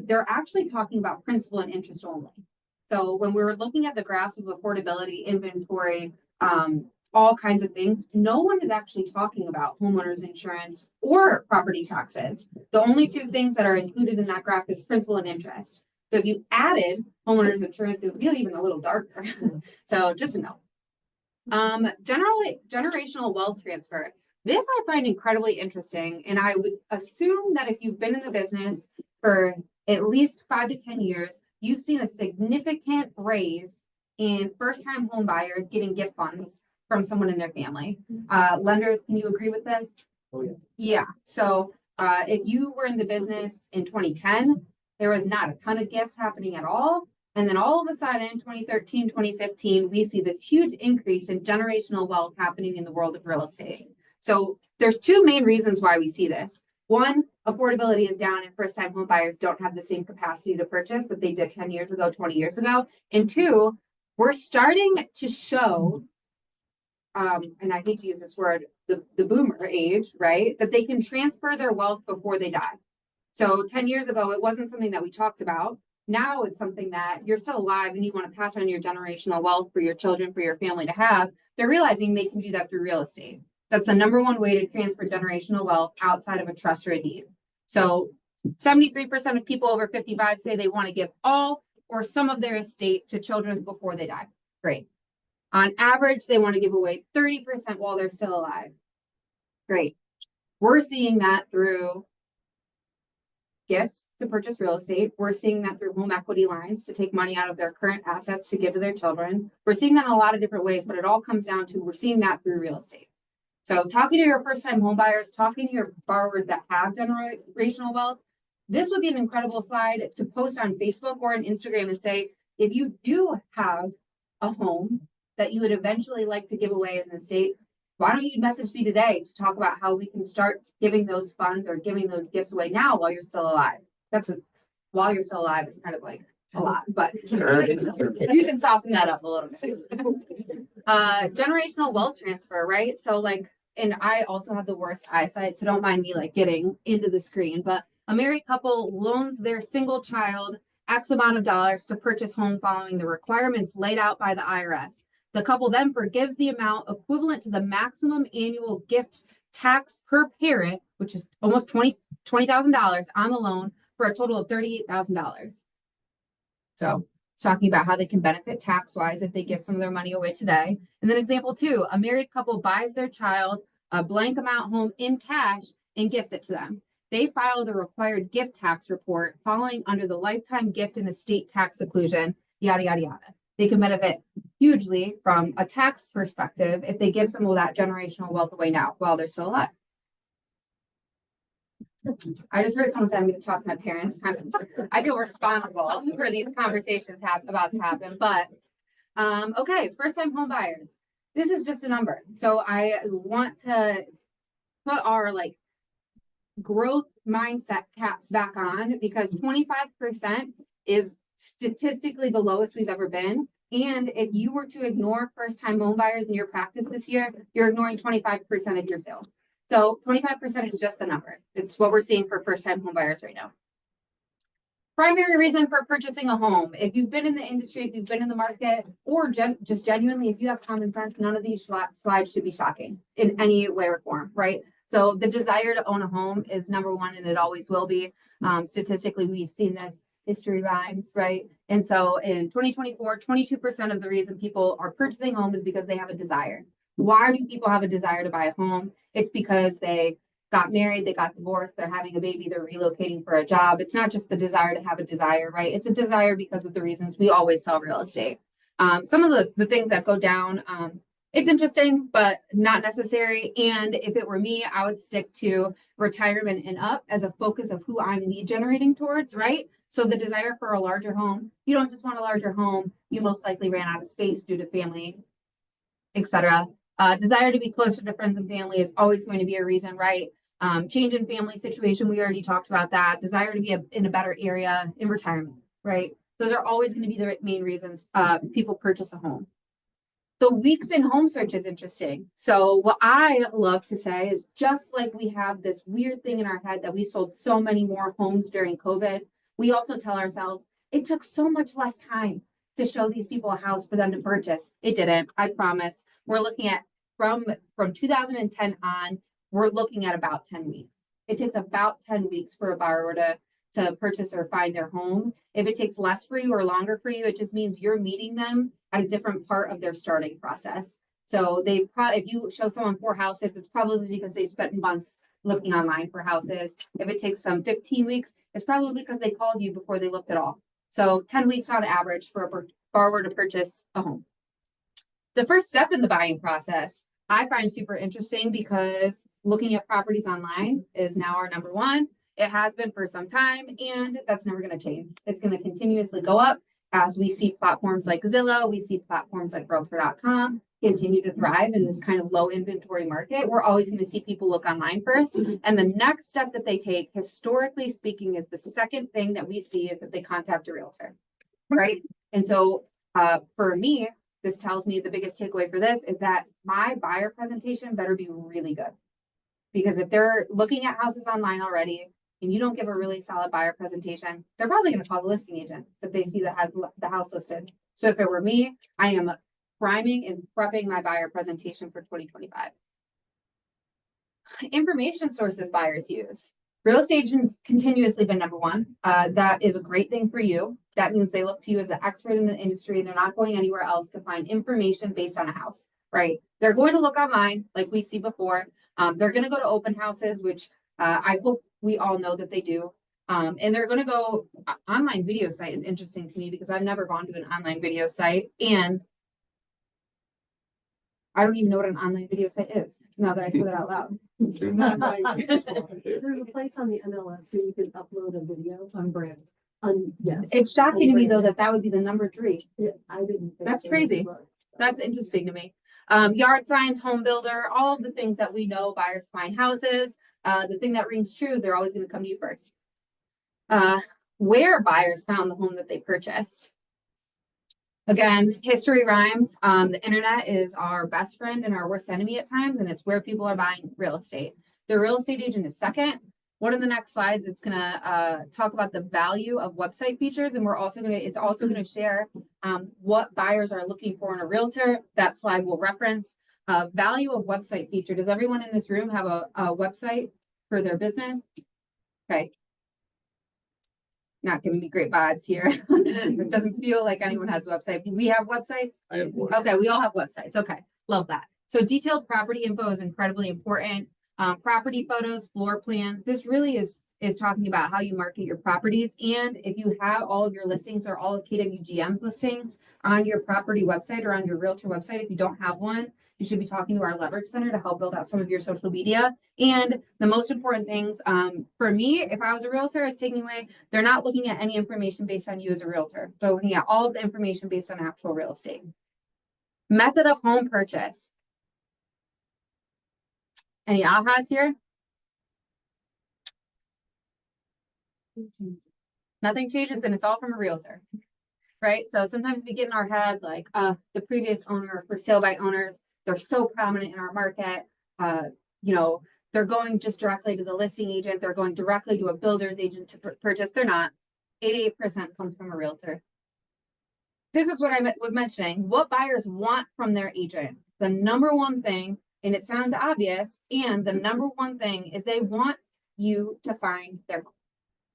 they're actually talking about principal and interest only. So when we were looking at the graphs of affordability, inventory, all kinds of things, no one is actually talking about homeowners insurance or property taxes. The only two things that are included in that graph is principal and interest. So if you added homeowners insurance, it would be even a little darker. So just to know. Generational wealth transfer. This I find incredibly interesting. And I would assume that if you've been in the business for at least 5 to 10 years, you've seen a significant raise in first-time home buyers getting gift funds from someone in their family. Lenders, can you agree with this? Oh, yeah. Yeah. So if you were in the business in 2010, there was not a ton of gifts happening at all. And then all of a sudden, 2013, 2015, we see this huge increase in generational wealth happening in the world of real estate. So there's two main reasons why we see this. One, affordability is down and first-time home buyers don't have the same capacity to purchase that they did 10 years ago, 20 years ago. And two, we're starting to show, and I hate to use this word, the boomer age, right? That they can transfer their wealth before they die. So 10 years ago, it wasn't something that we talked about. Now it's something that you're still alive and you want to pass on your generational wealth for your children, for your family to have. They're realizing they can do that through real estate. That's the number one way to transfer generational wealth outside of a trust or a deed. So 73% of people over 55 say they want to give all or some of their estate to children before they die. Great. On average, they want to give away 30% while they're still alive. Great. We're seeing that through gifts to purchase real estate. We're seeing that through home equity lines to take money out of their current assets to give to their children. We're seeing that in a lot of different ways, but it all comes down to we're seeing that through real estate. So talking to your first-time home buyers, talking to your borrowers that have generational wealth, this would be an incredible slide to post on Facebook or on Instagram and say, if you do have a home that you would eventually like to give away in the state, why don't you message me today to talk about how we can start giving those funds or giving those gifts away now while you're still alive? While you're still alive is kind of like a lot, but you can soften that up a little bit. Generational wealth transfer, right? So like, and I also have the worst eyesight, so don't mind me like getting into the screen, but a married couple loans their single child X amount of dollars to purchase home following the requirements laid out by the IRS. The couple then forgives the amount equivalent to the maximum annual gift tax per parent, which is almost $20,000 on the loan for a total of $38,000. So it's talking about how they can benefit tax-wise if they give some of their money away today. And then example 2, a married couple buys their child a blank amount home in cash and gifts it to them. They file the required gift tax report following under the lifetime gift and estate tax exclusion, yada, yada, yada. They can benefit hugely from a tax perspective if they give some of that generational wealth away now while they're still alive. I just heard someone say I'm going to talk to my parents. I feel responsible for these conversations about to happen. But okay, first-time home buyers. This is just a number. So I want to put our like growth mindset caps back on because 25% is statistically the lowest we've ever been. And if you were to ignore first-time home buyers in your practice this year, you're ignoring 25% of your sales. So 25% is just the number. It's what we're seeing for first-time home buyers right now. primary reason for purchasing a home. If you've been in the industry, if you've been in the market, or just genuinely, if you have common sense, none of these slides should be shocking in any way or form, right? So the desire to own a home is number one, and it always will be. Statistically, we've seen this, history rhymes, right? And so in 2024, 22% of the reason people are purchasing homes is because they have a desire. Why do people have a desire to buy a home? It's because they got married, they got divorced, they're having a baby, they're relocating for a job. It's not just the desire to have a desire, right? It's a desire because of the reasons we always sell real estate. Some of the things that go down, it's interesting, but not necessary. And if it were me, I would stick to retirement and up as a focus of who I'm lead generating towards, right? So the desire for a larger home, you don't just want a larger home, you most likely ran out of space due to family, etc. Desire to be closer to friends and family is always going to be a reason, right? Change in family situation, we already talked about that. Desire to be in a better area in retirement, right? Those are always going to be the main reasons people purchase a home. The weeks in home search is interesting. So what I love to say is, just like we have this weird thing in our head that we sold so many more homes during COVID, we also tell ourselves it took so much less time to show these people a house for them to purchase. It didn't, I promise. We're looking at from 2010 on, we're looking at about 10 weeks. It takes about 10 weeks for a borrower to purchase or find their home. If it takes less for you or longer for you, it just means you're meeting them at a different part of their starting process. So they probably, if you show someone 4 houses, it's probably because they spent months looking online for houses. If it takes some 15 weeks, it's probably because they called you before they looked at all. So 10 weeks on average for a borrower to purchase a home. The first step in the buying process, I find super interesting because looking at properties online is now our number one. It has been for some time, and that's never going to change. It's going to continuously go up as we see platforms like Zillow, we see platforms like Realtor.com continue to thrive in this kind of low inventory market. We're always going to see people look online first. And the next step that they take, historically speaking, is the second thing that we see is that they contact a realtor, right? And so for me, this tells me the biggest takeaway for this is that my buyer presentation better be really good. Because if they're looking at houses online already and you don't give a really solid buyer presentation, they're probably going to call the listing agent that they see that has the house listed. So if it were me, I am priming and prepping my buyer presentation for 2025. Information sources buyers use. Real estate agents continuously been number one. That is a great thing for you. That means they look to you as the expert in the industry. They're not going anywhere else to find information based on a house, right? They're going to look online like we see before. They're going to go to open houses, which I hope we all know that they do. And they're going to go online video site is interesting to me because I've never gone to an online video site, and I don't even know what an online video site is now that I said it out loud. There's a place on the MLS where you can upload a video On brand. yes. It's shocking to me though that would be the number 3. Yeah, I didn't. think That's there crazy. was, so. That's interesting to me. Yard signs, home builder, all of the things that we know buyers find houses. The thing that rings true, they're always going to come to you first. Where buyers found the home that they purchased. Again, history rhymes. The internet is our best friend and our worst enemy at times, and it's where people are buying real estate. The real estate agent is second. One of the next slides, it's gonna talk about the value of website features, and it's also gonna share what buyers are looking for in a realtor. That slide will reference value of website feature. Does everyone in this room have a website for their business? Okay. Not giving me great vibes here. It doesn't feel like anyone has a website. We have websites. I have one. Okay, we all have websites. Okay, love that. So detailed property info is incredibly important. Property photos, floor plan. This really is talking about how you market your properties. And if you have all of your listings or all of KWGM's listings on your property website or on your realtor website, if you don't have one, you should be talking to our leverage center to help build out some of your social media. And the most important things for me, if I was a realtor, is taking away, they're not looking at any information based on you as a realtor. They're looking at all of the information based on actual real estate. Method of home purchase. Any ahas here? Nothing changes and it's all from a realtor, right? So sometimes we get in our head like the previous owner for sale by owners, they're so prominent in our market. You know, they're going just directly to the listing agent. They're going directly to a builder's agent to purchase. They're not. 88% comes from a realtor. This is what I was mentioning. What buyers want from their agent. The number one thing, and it sounds obvious, and the number one thing is they want you to find their home.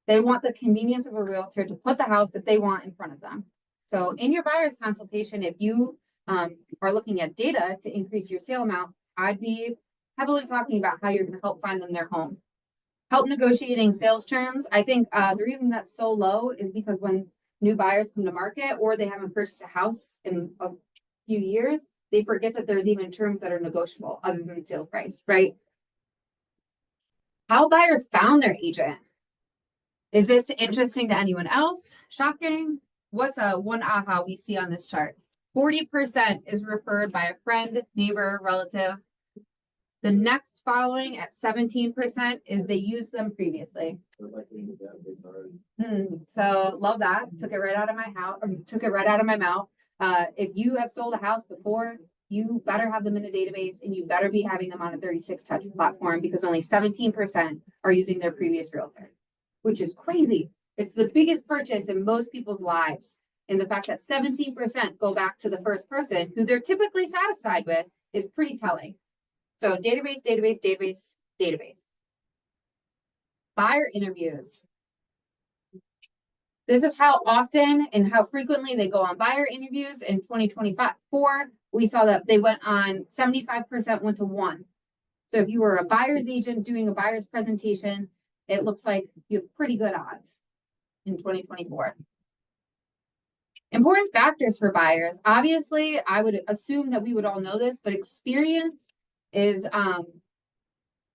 They want the convenience of a realtor to put the house that they want in front of them. So in your buyer's consultation, if you are looking at data to increase your sale amount, I'd be heavily talking about how you're going to help find them their home. Help negotiating sales terms. I think the reason that's so low is because when new buyers come to market or they haven't purchased a house in a few years, they forget that there's even terms that are negotiable other than sale price, right? How buyers found their agent. Is this interesting to anyone else? Shocking? What's one aha we see on this chart? 40% is referred by a friend, neighbor, relative. The next following at 17% is they used them previously. So love that. Took it right out of my house, or took it right out of my mouth. If you have sold a house before, you better have them in a database and you better be having them on a 36-touch platform because only 17% are using their previous realtor, which is crazy. It's the biggest purchase in most people's lives. And the fact that 17% go back to the first person who they're typically satisfied with is pretty telling. So database, database, database, database. Buyer interviews. This is how often and how frequently they go on buyer interviews. In 2024, we saw that they went on 75% went to 1. So if you were a buyer's agent doing a buyer's presentation, it looks like you have pretty good odds in 2024. Important factors for buyers. Obviously, I would assume that we would all know this, but experience is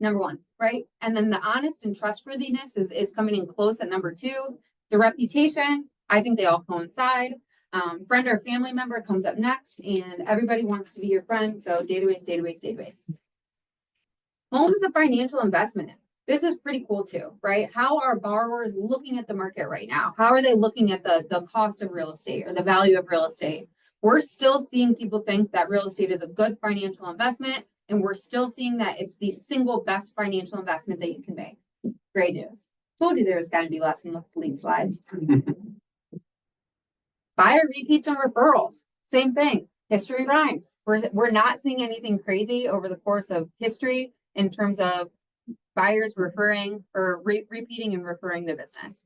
number 1, right? And then the honest and trustworthiness is coming in close at number 2. The reputation, I think they all coincide. Friend or family member comes up next, and everybody wants to be your friend. So database, database, database. Home is a financial investment. This is pretty cool too, right? How are borrowers looking at the market right now? How are they looking at the cost of real estate or the value of real estate? We're still seeing people think that real estate is a good financial investment, and we're still seeing that it's the single best financial investment that you can make. Great news. Told you there was going to be less and less bleak slides. Buyer repeats and referrals. Same thing. History rhymes. We're not seeing anything crazy over the course of history in terms of buyers referring or repeating and referring the business.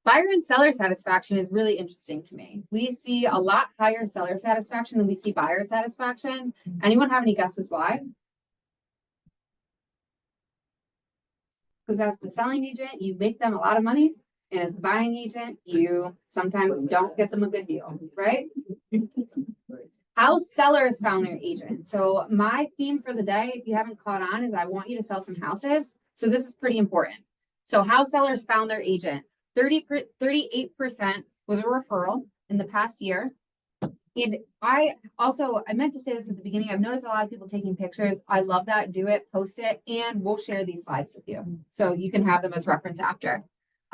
Buyer and seller satisfaction is really interesting to me. We see a lot higher seller satisfaction than we see buyer satisfaction. Anyone have any guesses why? Because as the selling agent, you make them a lot of money. And as the buying agent, you sometimes don't get them a good deal, right? How sellers found their agent. So my theme for the day, if you haven't caught on, is I want you to sell some houses. So this is pretty important. So how sellers found their agent. 38% was a referral in the past year. And I meant to say this at the beginning. I've noticed a lot of people taking pictures. I love that. Do it, post it, and we'll share these slides with you. So you can have them as reference after.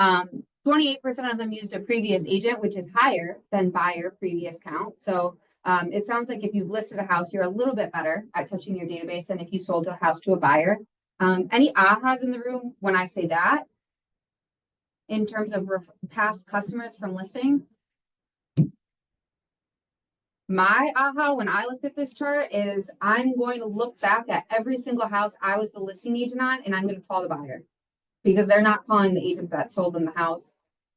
28% of them used a previous agent, which is higher than buyer previous count. So it sounds like if you've listed a house, you're a little bit better at touching your database than if you sold a house to a buyer. Any ahas in the room when I say that? In terms of past customers from listings? My aha when I looked at this chart is I'm going to look back at every single house I was the listing agent on, and I'm going to call the buyer because they're not calling the agent that sold them the house,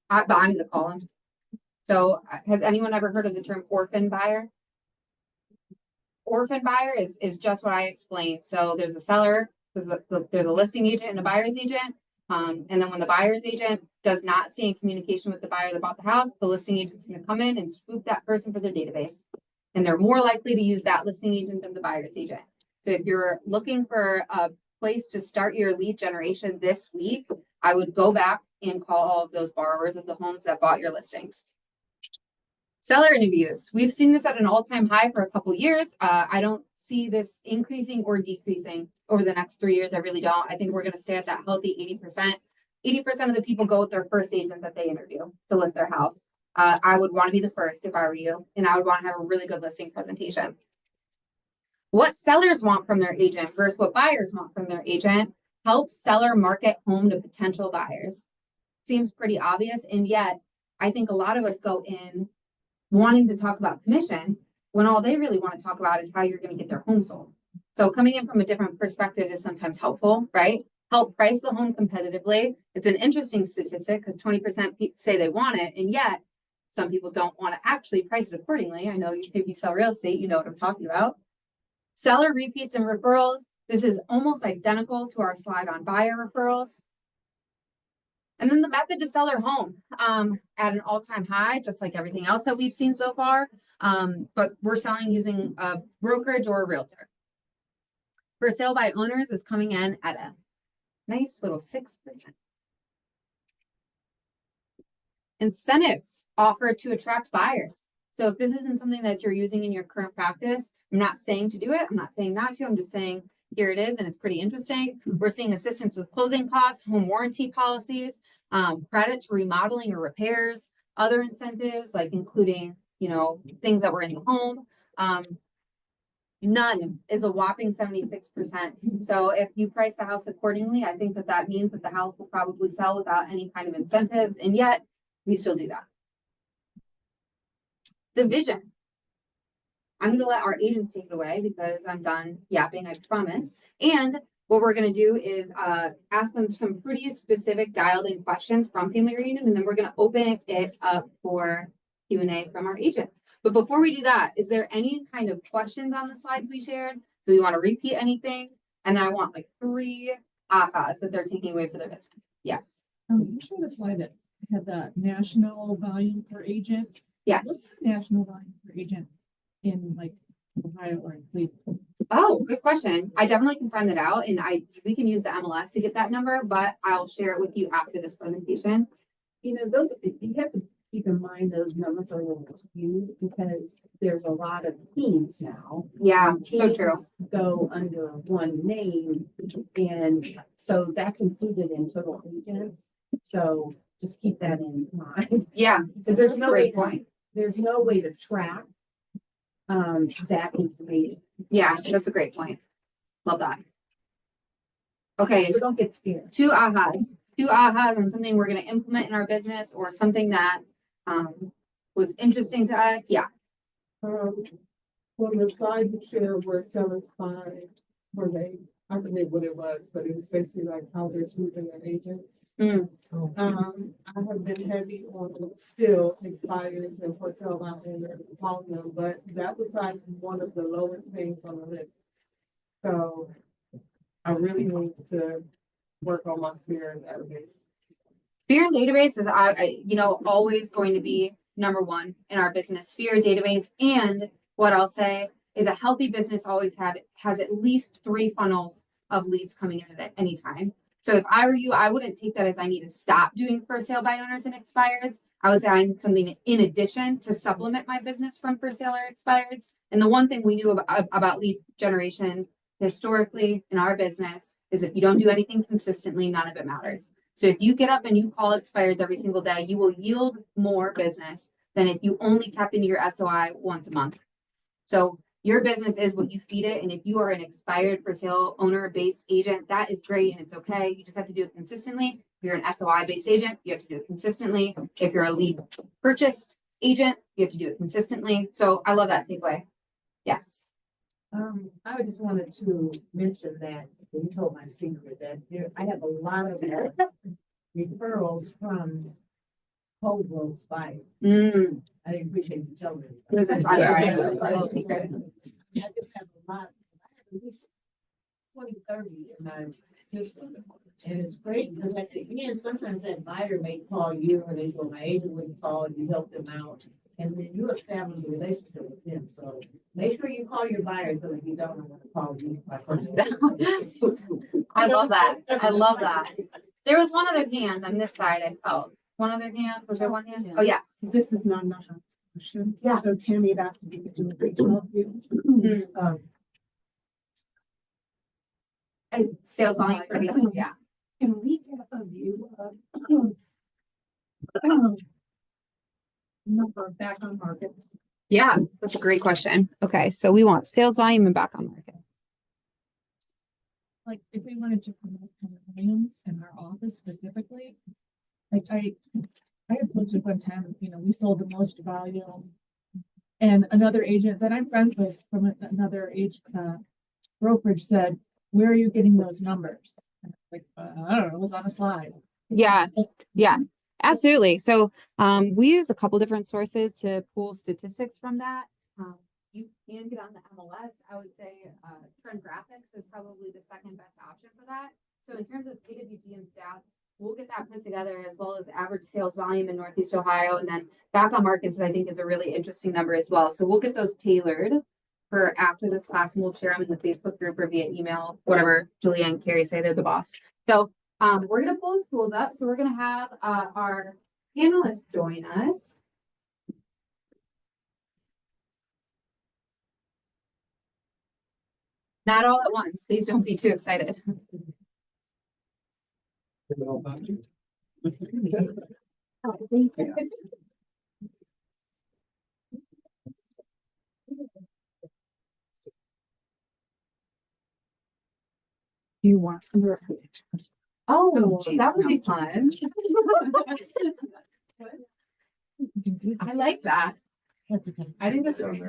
but I'm going to call them. So has anyone ever heard of the term orphan buyer? Orphan buyer is just what I explained. So there's a seller, there's a listing agent and a buyer's agent. And then when the buyer's agent does not see in communication with the buyer that bought the house, the listing agent's going to come in and swoop that person for their database. And they're more likely to use that listing agent than the buyer's agent. So if you're looking for a place to start your lead generation this week, I would go back and call all of those borrowers of the homes that bought your listings. Seller interviews. We've seen this at an all-time high for a couple years. I don't see this increasing or decreasing over the next 3 years. I really don't. I think we're going to stay at that healthy 80%. 80% of the people go with their first agent that they interview to list their house. I would want to be the first if I were you, and I would want to have a really good listing presentation. What sellers want from their agent versus what buyers want from their agent helps seller market home to potential buyers. seems pretty obvious, and yet I think a lot of us go in wanting to talk about commission when all they really want to talk about is how you're going to get their home sold. So coming in from a different perspective is sometimes helpful, right? Help price the home competitively. It's an interesting statistic because 20% say they want it, and yet some people don't want to actually price it accordingly. I know if you sell real estate, you know what I'm talking about. Seller repeats and referrals. This is almost identical to our slide on buyer referrals. And then the method to sell their home at an all-time high, just like everything else that we've seen so far. But we're selling using a brokerage or a realtor. For sale by owners is coming in at a nice little 6%. Incentives offered to attract buyers. So if this isn't something that you're using in your current practice, I'm not saying to do it. I'm not saying not to. I'm just saying here it is, and it's pretty interesting. We're seeing assistance with closing costs, home warranty policies, credit to remodeling or repairs, other incentives like including, you know, things that were in the home. None is a whopping 76%. So if you price the house accordingly, I think that that means that the house will probably sell without any kind of incentives, and yet we still do that. The vision. I'm going to let our agents take it away because I'm done yapping, I promise. And what we're going to do is ask them some pretty specific dialed in questions from Family Reunion, and then we're going to open it up for Q&A from our agents. But before we do that, is there any kind of questions on the slides we shared? Do we want to repeat anything? And then I want like 3 ahas that they're taking away for their business. Yes. You showed a slide that had the national volume per agent. Yes. What's the national volume per agent in like Ohio or in Cleveland? Oh, good question. I definitely can find that out, and we can use the MLS to get that number, but I'll share it with you after this presentation. You know, those, you have to keep in mind those numbers are a little skewed because there's a lot of teams now. Yeah, so Teams true. go under one name, and so that's included in total agents. So just keep that in mind. Yeah, Because there's no great way, point. there's no way to track that information. Yeah, that's a great point. Love that. Okay, So don't get scared. 2 ahas. 2 ahas on something we're going to implement in our business or something that was interesting to us. Yeah. On the slide you shared where sellers find where they, I forget what it was, but it was basically like how they're choosing an agent. Mm. I have been heavy on still expired and for sale by owners, calling them, but that was like one of the lowest things on the list. So I really need to work on my spirit database. Sphere and database is, always going to be number 1 in our business. Sphere and database, and what I'll say is a healthy business always has at least 3 funnels of leads coming in at any time. So if I were you, I wouldn't take that as I need to stop doing for sale by owners and expireds. I would say I need something in addition to supplement my business from for sale or expireds. And the one thing we knew about lead generation historically in our business is if you don't do anything consistently, none of it matters. So if you get up and you call expireds every single day, you will yield more business than if you only tap into your SOI once a month. So your business is what you feed it. And if you are an expired for sale owner based agent, that is great. And it's okay. You just have to do it consistently. If you're an SOI based agent, you have to do it consistently. If you're a lead purchased agent, you have to do it consistently. So I love that takeaway. Yes. I just wanted to mention that you told my secret that I have a lot of referrals from Cold Roads by. I didn't appreciate you telling me. It was a little secret. I just have a lot. I have at least 20, 30 in my system. And it's great because at the end, sometimes that buyer may call you and they say, well, my agent wouldn't call and you help them out. And then you establish a relationship with them. So make sure you call your buyers, because if you don't, I'm going to call you. I love that. I love that. There was one other hand on this side, I felt. One other hand? Was there one hand? Oh, yes. This is not a question. Yeah. So Tammy had asked me to do a great job here. Sales volume for me. Yeah. Can we get a view of number back on markets? Yeah, that's a great question. Okay, so we want sales volume and back on market. Like if we wanted to promote condominiums in our office specifically, Like I had posted one time, we sold the most volume. And another agent that I'm friends with from another brokerage said, where are you getting those numbers? And I'm like, I don't know, it was on a slide. Yeah, yeah, absolutely. So we use a couple different sources to pull statistics from that. You can get on the MLS. I would say Trend Graphics is probably the second best option for that. So in terms of KWGM stats, we'll get that put together as well as average sales volume in Northeast Ohio. And then back on markets, I think is a really interesting number as well. So we'll get those tailored for after this class and we'll share them in the Facebook group or via email, whatever Julia and Carrie say, they're the boss. So we're going to pull the schools up. So we're going to have our panelists join us. Not all at once. Please don't be too excited. Oh, thank you. Do you want some? Oh, geez, that would be fun. I like that. That's okay. I think that's great.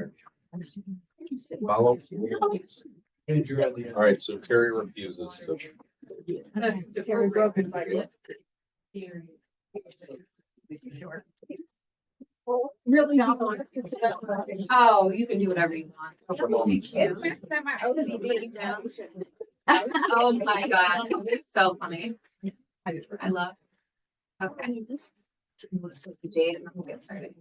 Follow. All All right, so Terry refuses to. Carrie broke his leg. Really not. Oh, you can do whatever you want. Oh my God, it's so funny. I love. Okay. Jade, and then we'll get started.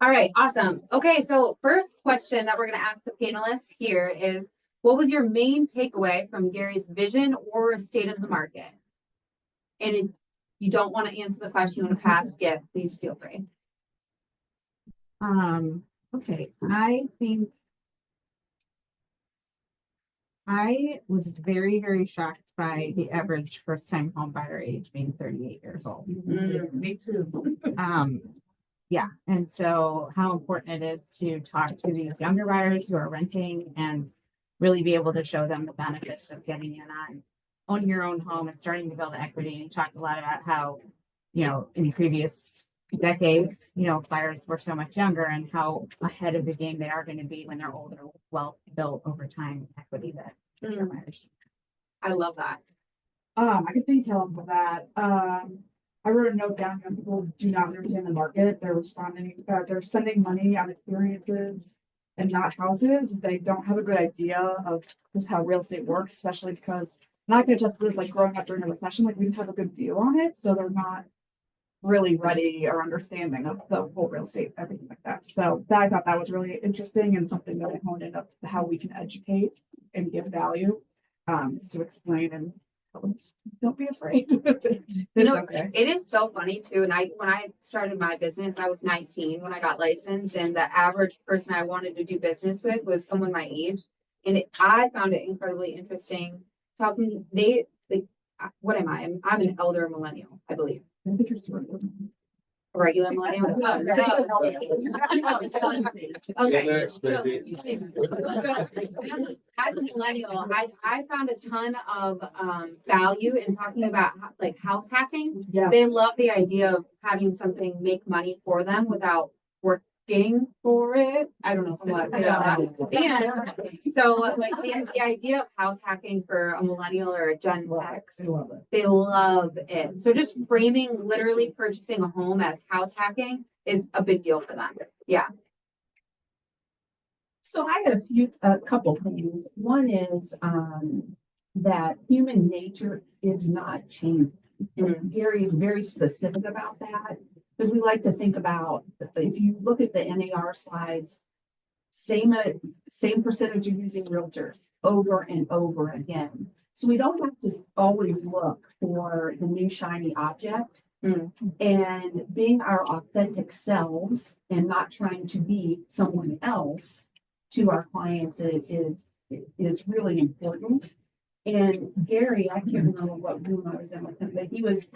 All right, awesome. Okay, so first question that we're going to ask the panelists here is, what was your main takeaway from Gary's vision or state of the market? And if you don't want to answer the question, you want to pass, skip, please feel free. Okay, I think I was very, very shocked by the average first-time home buyer age being 38 years old. Me too. Yeah, and so how important it is to talk to these younger buyers who are renting and really be able to show them the benefits of getting in on owning your own home and starting to build equity. And you talked a lot about how, in previous decades, buyers were so much younger and how ahead of the game they are going to be when they're older, well built over time equity that buyers. I love that. I can pigtail for that. I wrote a note down that people do not understand the market. They're spending money on experiences and not houses. They don't have a good idea of just how real estate works, especially because not just like growing up during a recession, like we didn't have a good view on it. So they're not really ready or understanding of the whole real estate, everything like that. So I thought that was really interesting and something that I honed in up how we can educate and give value, is to explain and don't be afraid. Okay. It is so funny too. And when I started my business, I was 19 when I got licensed, and the average person I wanted to do business with was someone my age. And I found it incredibly interesting talking. What am I? I'm an elder millennial, I believe. A regular millennial. Okay. Next, So, baby. as a millennial, I found a ton of value in talking about like house hacking. Yeah. They love the idea of having something make money for them without working for it. I don't know if I'm allowed to say that. And so like the idea of house hacking for a millennial or a Gen X, they love it. So just framing literally purchasing a home as house hacking is a big deal for them. Yeah. So I had a couple things. One is that human nature is not changing. And Gary is very specific about that because we like to think about, if you look at the NAR slides, same percentage of using realtors over and over again. So we don't have to always look for the new shiny object. And being our authentic selves and not trying to be someone else to our clients is really important. And Gary, I can't remember what room I was in with him, but because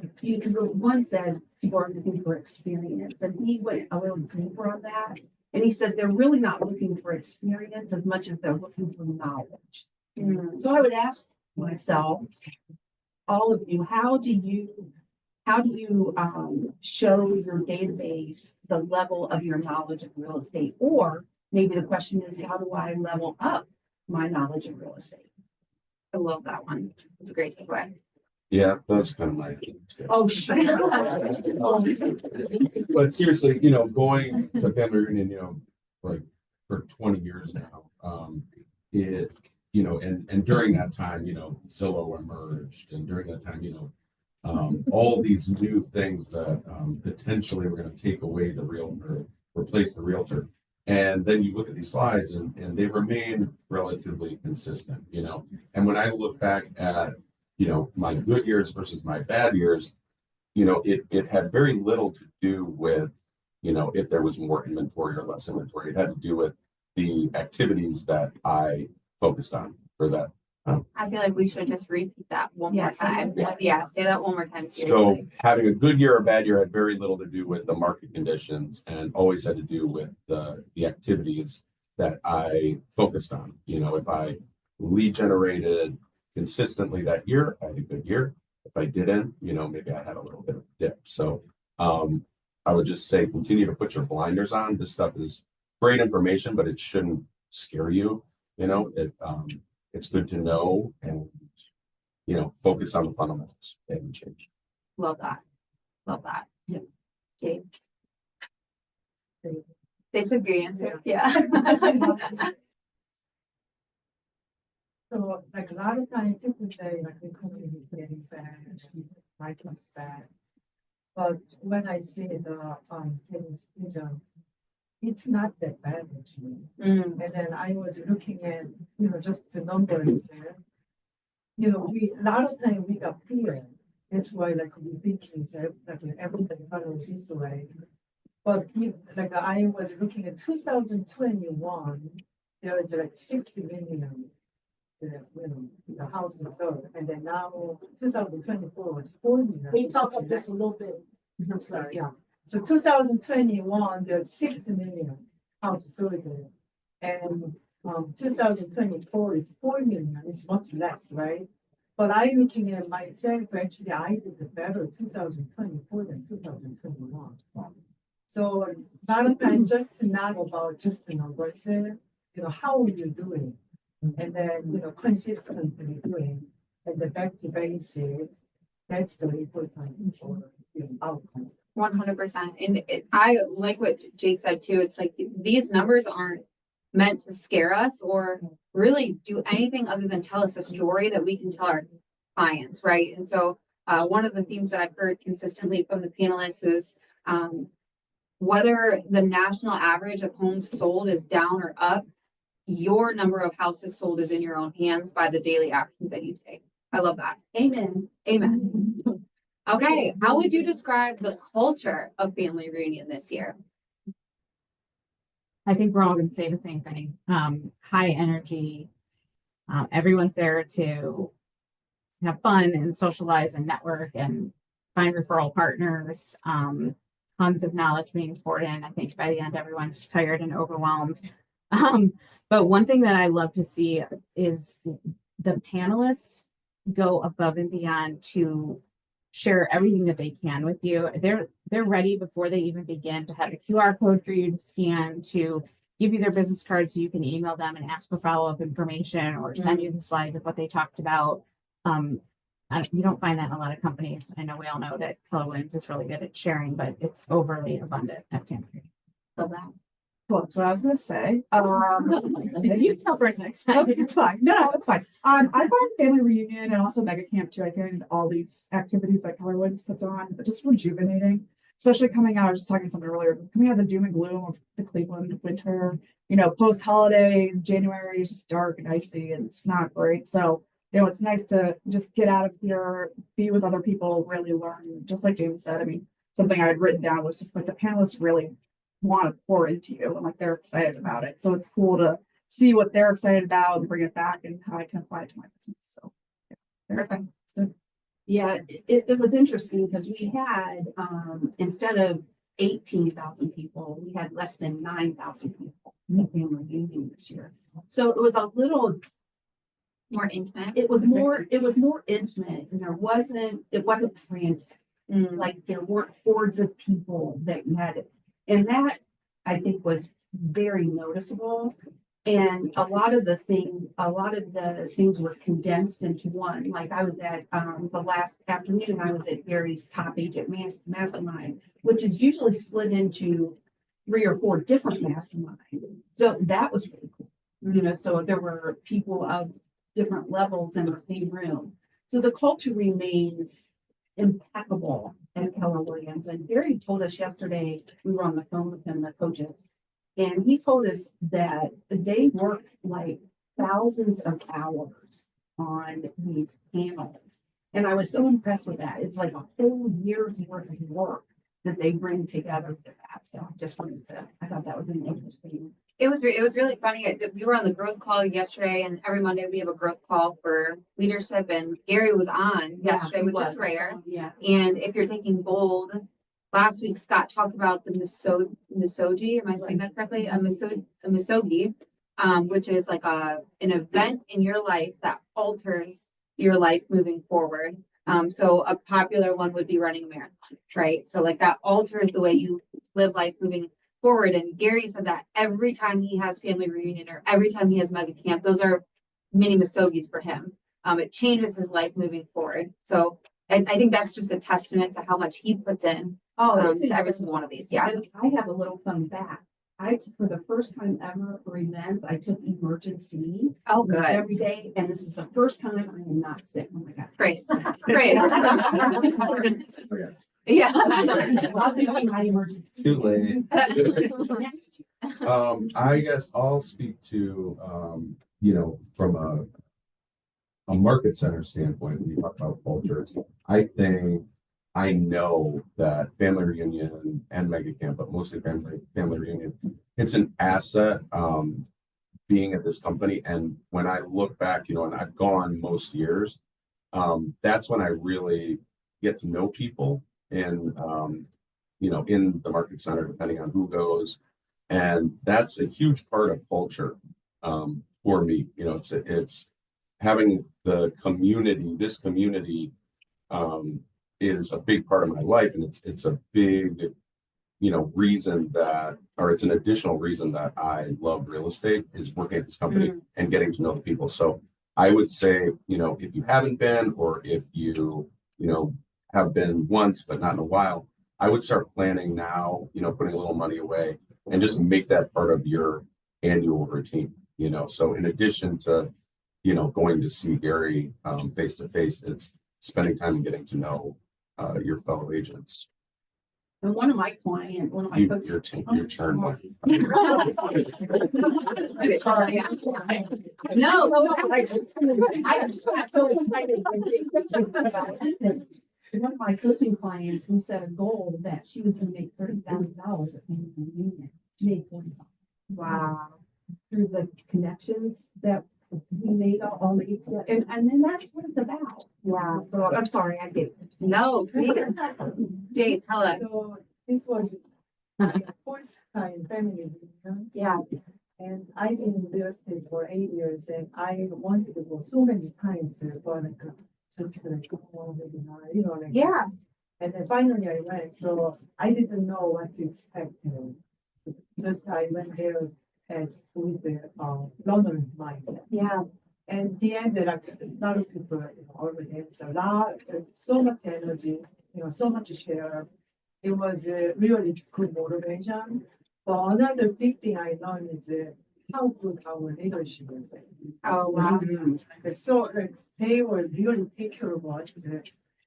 one said people are looking for experience, and he went a little deeper on that. And he said they're really not looking for experience as much as they're looking for knowledge. So I would ask myself, all of you, how do you show your database the level of your knowledge of real estate? Or maybe the question is, how do I level up my knowledge of real estate? I love that one. It's a great takeaway. Yeah, that's kind of my opinion too. Oh, sure. But seriously, you know, going to family reunion, you know, like for 20 years now, it, you know, and during that time, you know, Zillow emerged, and during that time, you know, all these new things that potentially were going to take away the realtor, replace the realtor. And then you look at these slides and they remain relatively consistent, you know. And when I look back at, you know, my good years versus my bad years, you know, it had very little to do with, you know, if there was more inventory or less inventory. It had to do with the activities that I focused on for that. I feel like we should just repeat that one more Yes. time. Yeah, say that one more time. So Seriously. having a good year or bad year had very little to do with the market conditions, and always had to do with the activities that I focused on. You know, if I lead generated consistently that year, I had a good year. If I didn't, you know, maybe I had a little bit of a dip. So I would just say continue to put your blinders on. This stuff is great information, but it shouldn't scare you. You know, it's good to know, and you know, focus on the fundamentals. They haven't changed. Love that. Love that. Yeah. Jade. They took your answers. Yeah. So like a lot of times people say like the company is getting bad, like us bad. But when I see the things, it's not that bad actually. And then I was looking at, you know, just the numbers there. You know, a lot of time we got fear. That's why like we thinking that like everything follows this way. But like I was looking at 2021, there was like 60 million. The house is sold, and then now 2024 was 4 million. Can you talk about this a little bit? I'm sorry. Yeah, so 2021, there's 6 million houses sold there. And 2024 is 4 million, it's much less, right? But I looking at myself, actually, I did it better 2024 than 2021. So a lot of times just not about just the numbers, you know, how are you doing? And then, you know, consistently doing, and the back to basic, that's the important for the outcome. 100%. And I like what Jake said too. It's like these numbers aren't meant to scare us or really do anything other than tell us a story that we can tell our clients, right? And so one of the themes that I've heard consistently from the panelists is whether the national average of homes sold is down or up, your number of houses sold is in your own hands by the daily actions that you take. I love that. Amen. Amen. Okay, how would you describe the culture of family reunion this year? I think we're all going to say the same thing. High energy. Everyone's there to have fun and socialize and network and find referral partners. Tons of knowledge being poured in. I think by the end, everyone's tired and overwhelmed. But one thing that I love to see is the panelists go above and beyond to share everything that they can with you. They're ready before they even begin to have a QR code for you to scan, to give you their business cards so you can email them and ask for follow-up information or send you the slides of what they talked about. You don't find that in a lot of companies. I know we all know that Keller Williams is really good at sharing, but it's overly abundant at Family. Love that. Well, that's what I was gonna say. You tell first next time. Okay, it's fine. No, it's fine. I find family reunion and also mega camp too. I find all these activities that Keller Williams puts on just rejuvenating, especially coming out. I was just talking to somebody earlier, coming out of the doom and gloom of the Cleveland winter. You know, post holidays, January is just dark and icy, and it's not great. So, you know, it's nice to just get out of here, be with other people, really learn. Just like Jamie said, I mean, something I had written down was just like the panelists really want to pour into you and like they're excited about it. So it's cool to see what they're excited about and bring it back and how I can apply it to my business. So yeah. Perfect. Yeah, it was interesting because we had, instead of 18,000 people. We had less than 9,000 people in the family reunion this year. So it was a little, More intimate. it was more intimate, and it wasn't frantic. Like there weren't hordes of people that you had, and that I think was very noticeable. And a lot of the things were condensed into one. Like I was at the last afternoon, I was at Gary's Top Agent Mastermind, which is usually split into 3 or 4 different masterminds. So that was really cool. You know, so there were people of different levels in the same room. So the culture remains impeccable at Keller Williams. And Gary told us yesterday, we were on the phone with him, the coaches, and he told us that they work like thousands of hours on these panels. And I was so impressed with that. It's like a whole year's worth of work that they bring together for that. So I just wanted to, I thought that was an interesting. It was really funny. We were on the growth call yesterday, and every Monday we have a growth call for leadership, and Gary was on yesterday, which is rare. Yeah. And if you're taking bold, last week Scott talked about the misogi. Am I saying that correctly? A misogi, which is like an event in your life that alters your life moving forward. So a popular one would be running a marathon, right? So like that alters the way you live life moving forward. And Gary said that every time he has family reunion or every time he has mega camp, those are mini misogis for him. It changes his life moving forward. So I think that's just a testament to how much he puts in to every single one of these. Yeah. And I have a little fun fact. For the first time ever for events, I took emergency Oh, good. every day, and this is the first time I am not sick. Oh my God. Great. Great. Yeah. I'll be on my emergency. Too late. Next year. I guess I'll speak to, from a market center standpoint, when you talk about culture, I know that family reunion and mega camp, but mostly family reunion, it's an asset, being at this company. And when I look back, and I've gone most years, that's when I really get to know people in the market center, depending on who goes. And that's a huge part of culture, for me. It's having the community, this community, is a big part of my life. And it's a big, reason it's an additional reason that I love real estate, is working at this company and getting to know the people. So I would say, if you haven't been, or if you, have been once, but not in a while, I would start planning now, putting a little money away and just make that part of your annual routine, So in addition to, going to see Gary face to face, it's spending time and getting to know your fellow agents. And one of my coaches. Your turn. Sorry. No. I just got so excited when they said about it. One of my coaching clients who set a goal that she was going to make $30,000 at family reunion. She made 45. Wow. Through the connections that we made all the together. And then that's what it's about. Wow. So, I'm sorry, I did. No, please. Jay, tell us. So this was first time family reunion. Yeah. And I've been in real estate for 8 years, and I wanted to go so many times for just webinar, Yeah. And then finally I went, so I didn't know what to expect. Just I went there as with the London mindset. Yeah. And the end, there are a lot of people, already have so much energy, so much to share. It was a really good motivation. But another big thing I learned is how good our leadership is. Oh, wow. So they were really take care of us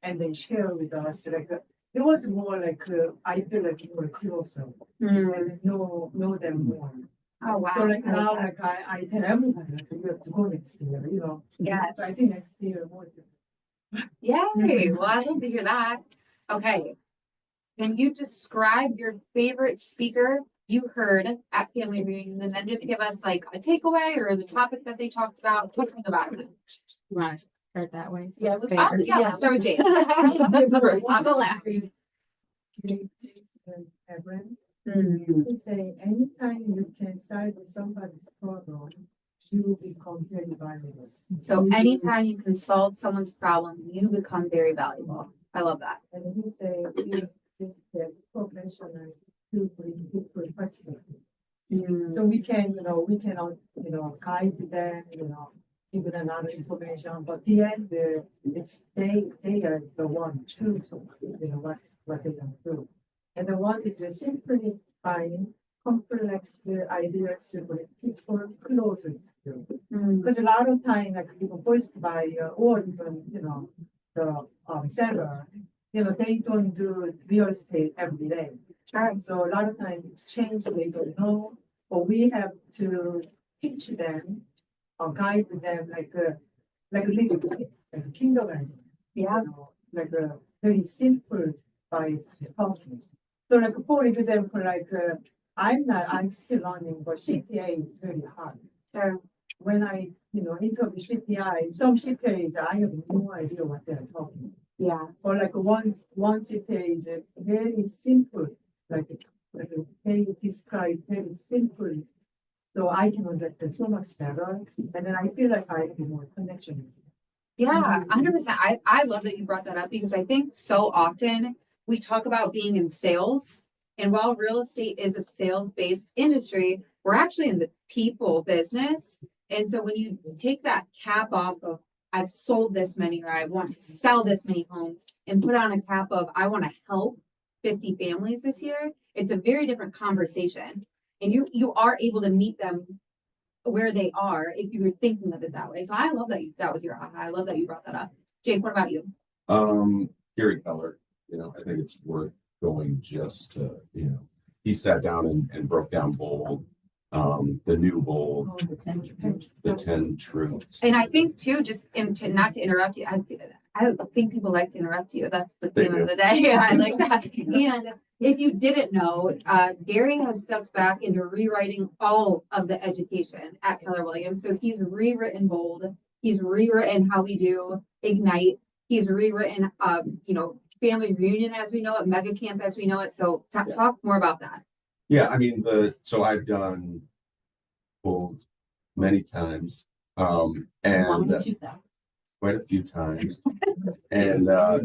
and then share with us. It was more like I feel like we were closer and know them more. Oh, wow. So now I tell everybody you have to go next year, Yes. So I think next year more. Yay. Well, I love to hear that. Okay. Can you describe your favorite speaker you heard at family reunion, and then just give us like a takeaway or the topic that they talked about, something about it? Right. Start that way. So Yeah, it's let's- fair. Yeah, let's start with James. I'll go last. preference. Mm. He say anytime you can side with somebody's problem, you become very valuable. So anytime you can solve someone's problem, you become very valuable. I love that. And he say you is the professional to bring good perspective. Mm. So we can, we cannot, guide them, give them another information, but the end, it's they are the one choose, what they can do. And the one is simplifying complex ideas to bring people closer to you. Mm. Because a lot of time, like people voice buyer or even, the seller, they don't do real estate every day. Sure. So a lot of times it's change they don't know, but we have to teach them or guide them like a little kid, like a kindergarten. Yeah. Like a very simple by talking. So like for example, I'm still learning, but CPA is very hard. Sure. When I, interview CPI, some CPAs, I have no idea what they're talking. Yeah. Or like one CPA is very simple, like they describe very simple, so I can understand so much better, and then I feel like I have more connection. Yeah, 100%. I love that you brought that up because I think so often we talk about being in sales. And while real estate is a sales-based industry, we're actually in the people business. And so when you take that cap off of I've sold this many or I want to sell this many homes and put on a cap of I want to help 50 families this year, it's a very different conversation. And you are able to meet them where they are if you were thinking of it that way. So I love that that was your aha. I love that you brought that up. Jake, what about you? Gary Keller, I think it's worth going just to, he sat down and broke down Bold, the new Bold, the 10 truths. And I think too, not to interrupt you, I think people like to interrupt you. That's the theme of the day. I like that. And if you didn't know, Gary has stepped back into rewriting all of the education at Keller Williams. So he's rewritten Bold. He's rewritten how we do Ignite. He's rewritten, family reunion as we know it, mega camp as we know it. So talk more about that. Yeah, I mean, so I've done Bold many times, and quite a few times. And I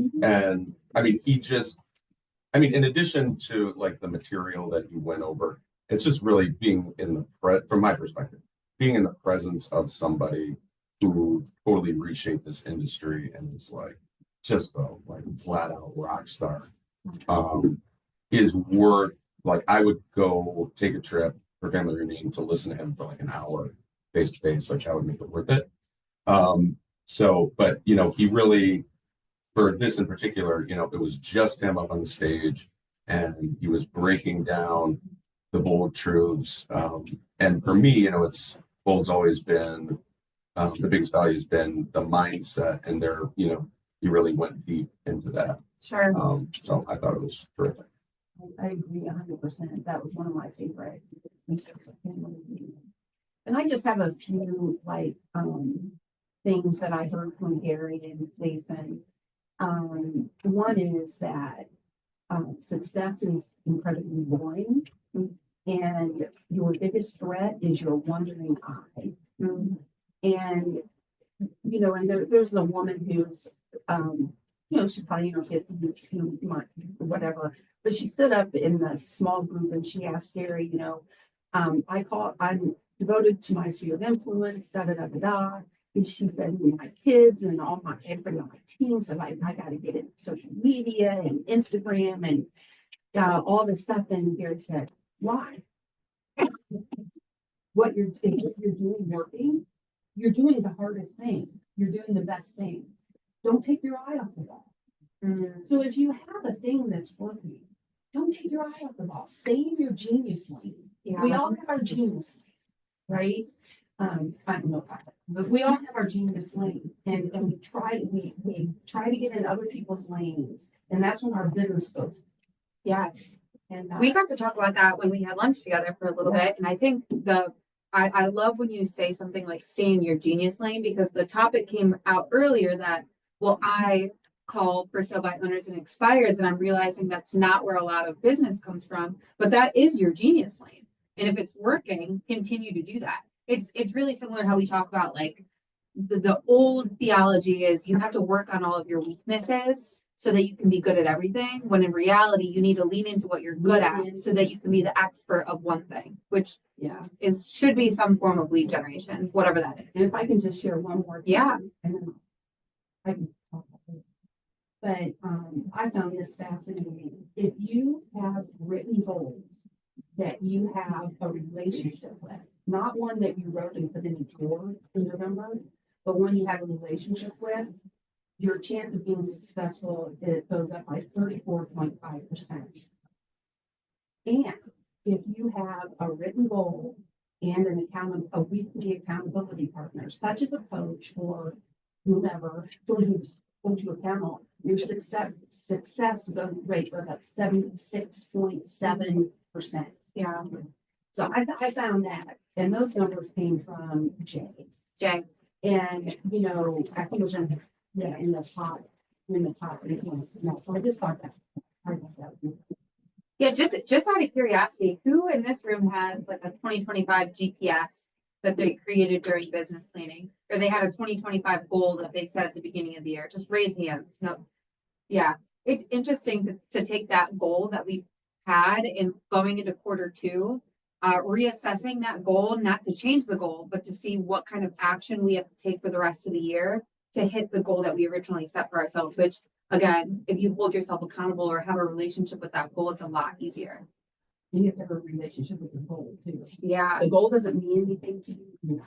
mean, in addition to like the material that you went over, it's just really being from my perspective, being in the presence of somebody who totally reshaped this industry and is like just a flat out rock star, is worth, like, I would go take a trip for family reunion to listen to him for like an hour face to face, like I would make it worth it. But he really, for this in particular, it was just him up on the stage and he was breaking down the Bold truths. And for me, Bold's always been, the biggest value has been the mindset, and he really went deep into that. Sure. So I thought it was terrific. I agree 100%. That was one of my favorite. And I just have a few things that I heard from Gary and Jason. One is that success is incredibly boring, and your biggest threat is your wandering eye. And there's a woman who's she's probably in her 50s, whatever, but she stood up in the small group and she asked Gary, I'm devoted to my sphere of influence, da da da da da. And she said, my kids and everybody on my team said, I got to get into social media and Instagram and all this stuff. And Gary said, why? What you're doing working, you're doing the hardest thing. You're doing the best thing. Don't take your eye off the ball. So if you have a thing that's working, don't take your eye off the ball. Stay in your genius lane. Yeah. We all have our genius lane, right? I don't know about it, but we all have our genius lane, and we try to get in other people's lanes, and that's when our business goes. Yes. And We got to talk about that when we had lunch together for a little bit. And I think I love when you say something like stay in your genius lane, because the topic came out earlier that, well, I called for sale by owners and expireds, and I'm realizing that's not where a lot of business comes from, but that is your genius lane. And if it's working, continue to do that. It's really similar to how we talk about like the old theology is you have to work on all of your weaknesses so that you can be good at everything, when in reality you need to lean into what you're good at so that you can be the expert of one thing, which Yeah, should be some form of lead generation, whatever that And is. if I can just share one more. Yeah. thing, and then I can talk about it. But I found this fascinating. If you have written goals that you have a relationship with, not one that you wrote and put in a drawer in November, but one you have a relationship with, your chance of being successful, it goes up by 34.5%. And if you have a written goal and a weekly accountability partner, such as a coach or whomever, someone who holds you accountable, your success rate goes up 76.7%. Yeah. So I found that, and those numbers came from Jay. Jay. And, you know, I think it was in the top, and it was, so I just thought that. Yeah, just out of curiosity, who in this room has like a 2025 GPS that they created during business planning? Or they had a 2025 goal that they set at the beginning of the year? Just raise hands. No. Yeah, it's interesting to take that goal that we had in going into Q2, reassessing that goal, not to change the goal, but to see what kind of action we have to take for the rest of the year to hit the goal that we originally set for ourselves, which again, if you hold yourself accountable or have a relationship with that goal, it's a lot easier. You have to have a relationship with the goal too. Yeah. The goal doesn't mean anything to you.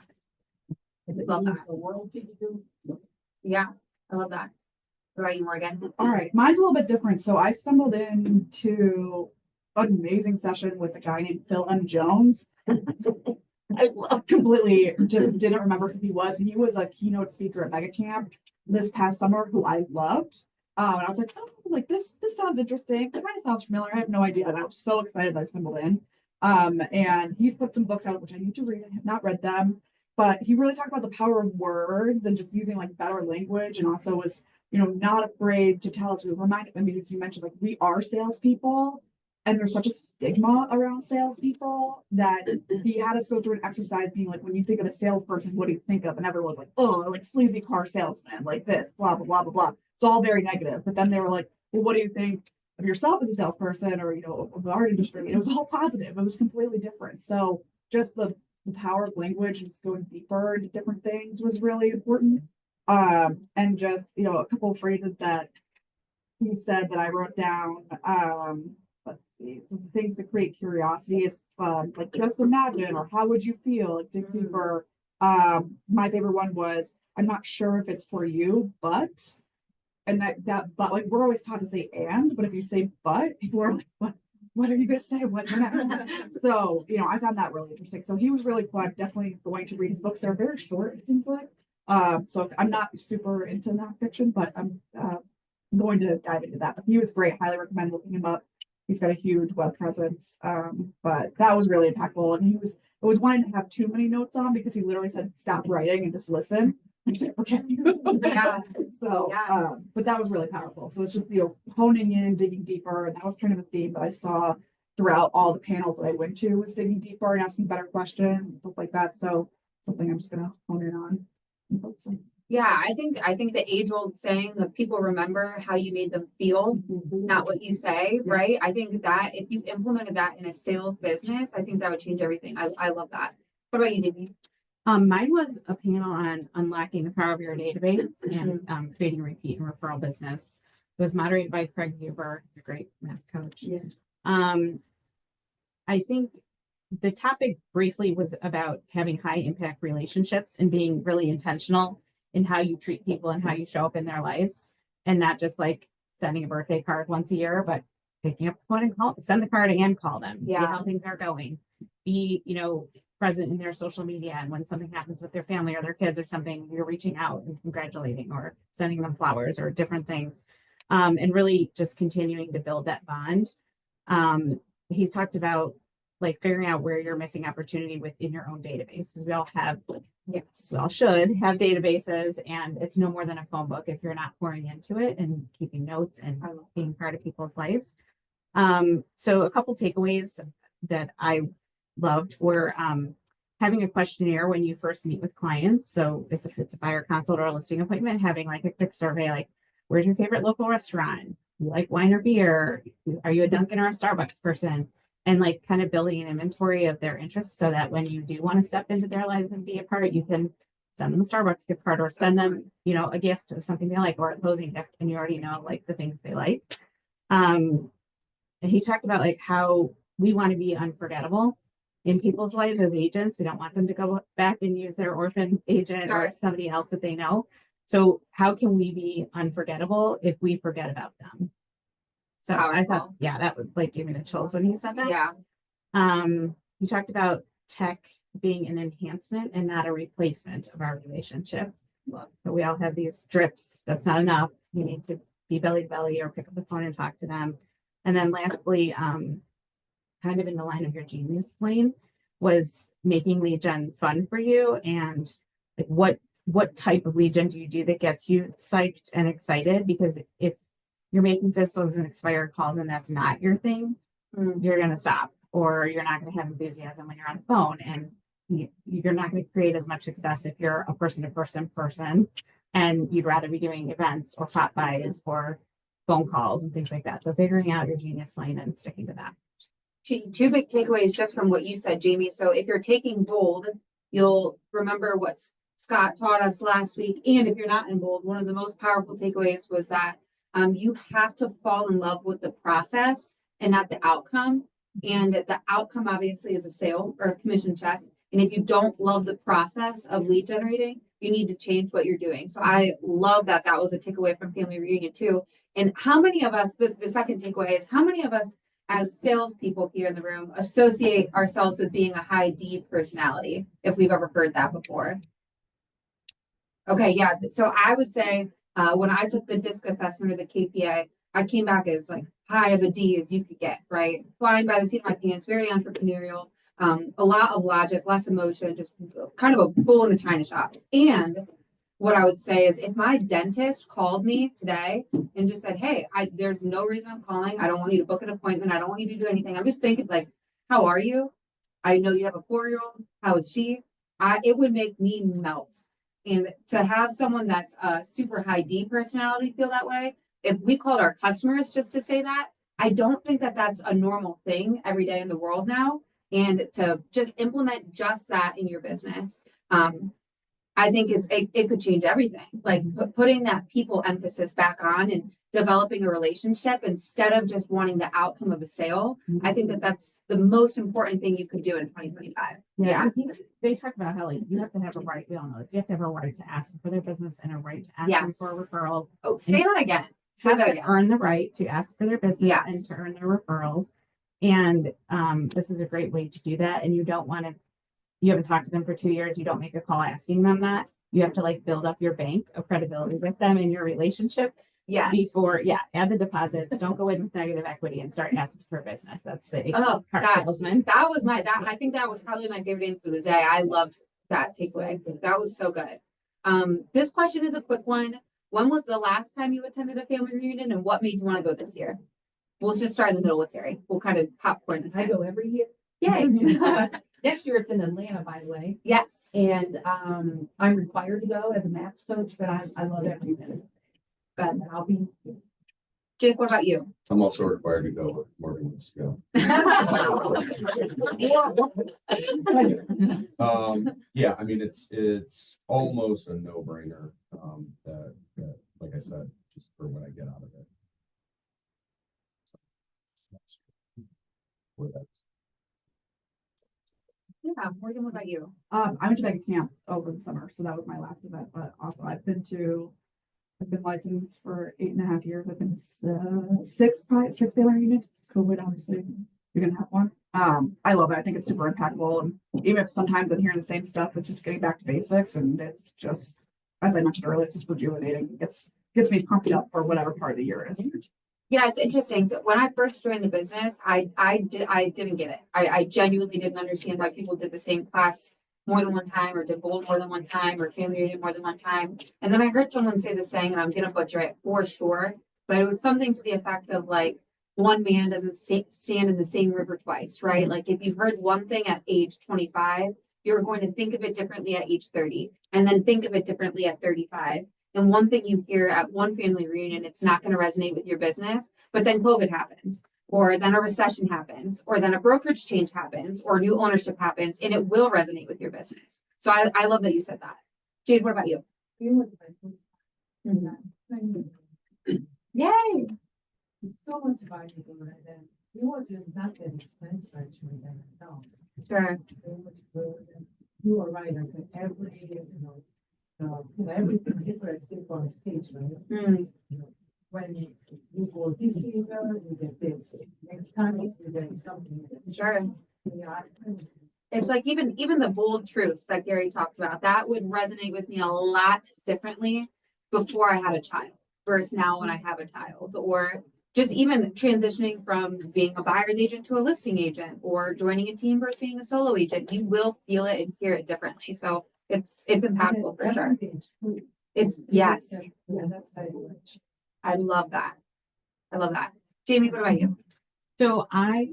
If it Love means that. the world to you. Yeah, I love that. What about you, Morgan? All right, mine's a little bit different. So I stumbled into an amazing session with a guy named Phil M. Jones. I completely just didn't remember who he was. He was a keynote speaker at Mega Camp this past summer, who I loved. And I was like, oh, like this sounds interesting. It kind of sounds familiar. I have no idea. And I was so excited that I stumbled in. And he's put some books out, which I need to read. I have not read them, but he really talked about the power of words and just using like better language, and also was, you know, not afraid to tell us. We reminded, I mean, as you mentioned, like we are salespeople, and there's such a stigma around salespeople that he had us go through an exercise being like, when you think of a salesperson, what do you think of? And everyone's like, oh, like sleazy car salesman, like this, blah, blah, blah, blah, blah. It's all very negative. But then they were like, well, what do you think of yourself as a salesperson, or, you know, of the art industry? And it was all positive. It was completely different. So just the power of language and just going deeper into different things was really important. And just, you know, a couple of phrases that he said that I wrote down. Let's see, some things to create curiosity is like just imagine, or how would you feel, like dig deeper. My favorite one was, I'm not sure if it's for you, but, and that but, like we're always taught to say and, but if you say but, people are like, what are you gonna say? What's next? So, you know, I found that really interesting. So he was really cool. I'm definitely going to read his books. They're very short, it seems like. So I'm not super into nonfiction, but I'm going to dive into that. But he was great. Highly recommend looking him up. He's got a huge web presence. But that was really impactful. And it was wanting to have too many notes on, because he literally said, stop writing and just listen. I said, okay. Yeah. So, Yeah. but that was really powerful. So it's just, you know, honing in, digging deeper. And that was kind of a theme that I saw throughout all the panels that I went to, was digging deeper and asking better questions and stuff like that. So something I'm just going to hone in on. Yeah, I think the age-old saying of people remember how you made them feel, not what you say, right? I think that if you implemented that in a sales business, I think that would change everything. I love that. What about you, Demi? Mine was a panel on unlocking the power of your database and creating a repeat and referral business. It was moderated by Craig Zuber, a great math coach. Yeah. I think the topic briefly was about having high impact relationships and being really intentional in how you treat people and how you show up in their lives, and not just like sending a birthday card once a year, but picking up the phone and send the card and call them. See how things are going. Be, you know, present in their social media, and when something happens with their family or their kids or something, you're reaching out and congratulating or sending them flowers or different things, and really just continuing to build that bond. He's talked about like figuring out where you're missing opportunity within your own database. 'Cause we all have, Yes. we all should have databases, and it's no more than a phone book if you're not pouring into it and keeping notes and being part of people's lives. So a couple takeaways that I loved were having a questionnaire when you first meet with clients. So if it's a buyer consult or a listing appointment, having like a quick survey, like, where's your favorite local restaurant? You like wine or beer? Are you a Dunkin' or a Starbucks person? And like kind of building an inventory of their interests so that when you do want to step into their lives and be a part, you can send them a Starbucks gift card or send them, you know, a gift of something they like or a closing gift, and you already know like the things they like. And he talked about like how we want to be unforgettable in people's lives as agents. We don't want them to go back and use their orphan agent or somebody else that they know. So how can we be unforgettable if we forget about them? So I thought, yeah, that would like give me the chills when he said that. Yeah. You talked about tech being an enhancement and not a replacement of our relationship. So we all have these drips. That's not enough. You need to be belly to belly or pick up the phone and talk to them. And then lastly, kind of in the line of your genius lane, was making lead gen fun for you. And like what type of lead gen do you do that gets you psyched and excited? Because if you're making physicals and expired calls and that's not your thing, you're going to stop, or you're not going to have enthusiasm when you're on the phone, and you're not going to create as much success if you're a person to person and you'd rather be doing events or pop bys or phone calls and things like that. So figuring out your genius lane and sticking to that. Two big takeaways just from what you said, Jamie. So if you're taking bold, you'll remember what Scott taught us last week. And if you're not in bold, one of the most powerful takeaways was that you have to fall in love with the process and not the outcome. And the outcome obviously is a sale or a commission check. And if you don't love the process of lead generating, you need to change what you're doing. So I love that that was a takeaway from Family Reunion too. And how many of us, the second takeaway is, how many of us as salespeople here in the room associate ourselves with being a high D personality, if we've ever heard that before? Okay, yeah. So I would say when I took the DISC assessment or the KPI, I came back as like high of a D as you could get, right? Flying by the seat of my pants, very entrepreneurial, a lot of logic, less emotion, just kind of a bull in a china shop. And what I would say is, if my dentist called me today and just said, hey, there's no reason I'm calling. I don't want you to book an appointment. I don't want you to do anything. I'm just thinking like, how are you? I know you have a 4-year-old. How is she? It would make me melt. And to have someone that's a super high D personality feel that way, if we called our customers just to say that, I don't think that that's a normal thing every day in the world now. And to just implement just that in your business, I think it could change everything. Like putting that people emphasis back on and developing a relationship instead of just wanting the outcome of a sale. I think that that's the most important thing you could do in 2025. Yeah. They talk about how like you have to have a right, we all know this, you have to have a right to ask them for their business and a right to ask them for referrals. Oh, say that again. Say that again. Earn the right to ask for their business and to earn their referrals. And this is a great way to do that. And you don't want to, you haven't talked to them for 2 years, you don't make a call asking them that. You have to like build up your bank of credibility with them in your relationship. Before, add the deposits. Don't go in with negative equity and start asking for business. That's the salesman. That was I think that was probably my favorite answer of the day. I loved that takeaway. That was so good. This question is a quick one. When was the last time you attended a family reunion, and what made you want to go this year? We'll just start in the middle with Terry. We'll kind of popcorn this. I go every year. Yay. Next year it's in Atlanta, by the way. Yes. And I'm required to go as a match coach, but I love every minute. But I'll be. Jake, what about you? I'm also required to go with Morgan wants to go. Yeah, I mean, it's almost a no-brainer, that, like I said, just for what I get out of it. Yeah, Morgan, what about you? I went to mega camp over the summer, so that was my last event. But also, I've been licensed for 8.5 years. I've been to six family reunions. COVID, obviously, you're gonna have one. I love it. I think it's super impactful, and even if sometimes I'm hearing the same stuff, it's just getting back to basics, and it's just, as I mentioned earlier, it's just rejuvenating. Gets me pumped up for whatever part of the year is. Yeah, it's interesting. So when I first joined the business, I didn't get it. I genuinely didn't understand why people did the same class more than one time, or did bold more than one time, or family reunion more than one time. And then I heard someone say the saying, and I'm gonna butcher it for sure, but it was something to the effect of like, one man doesn't stand in the same river twice, right? Like if you heard one thing at age 25, you're going to think of it differently at age 30, and then think of it differently at 35. And one thing you hear at one family reunion, it's not going to resonate with your business, but then COVID happens, or then a recession happens, or then a brokerage change happens, or new ownership happens, and it will resonate with your business. So I love that you said that. Jade, what about you? Yay! So much valuable right there. You want to not that expensive actually, no. Sure. Very much good. You are right, I think every, everything different people on stage, right? Mm, When you go this season, you get this. Next time you get something. sure. Yeah. It's like even the bold truths that Gary talked about, that would resonate with me a lot differently before I had a child versus now when I have a child, or just even transitioning from being a buyer's agent to a listing agent, or joining a team versus being a solo agent. You will feel it and hear it differently. So it's impactful for sure. It's yes. Yeah, that's how it works. I love that. I love that. Jamie, what about you? So I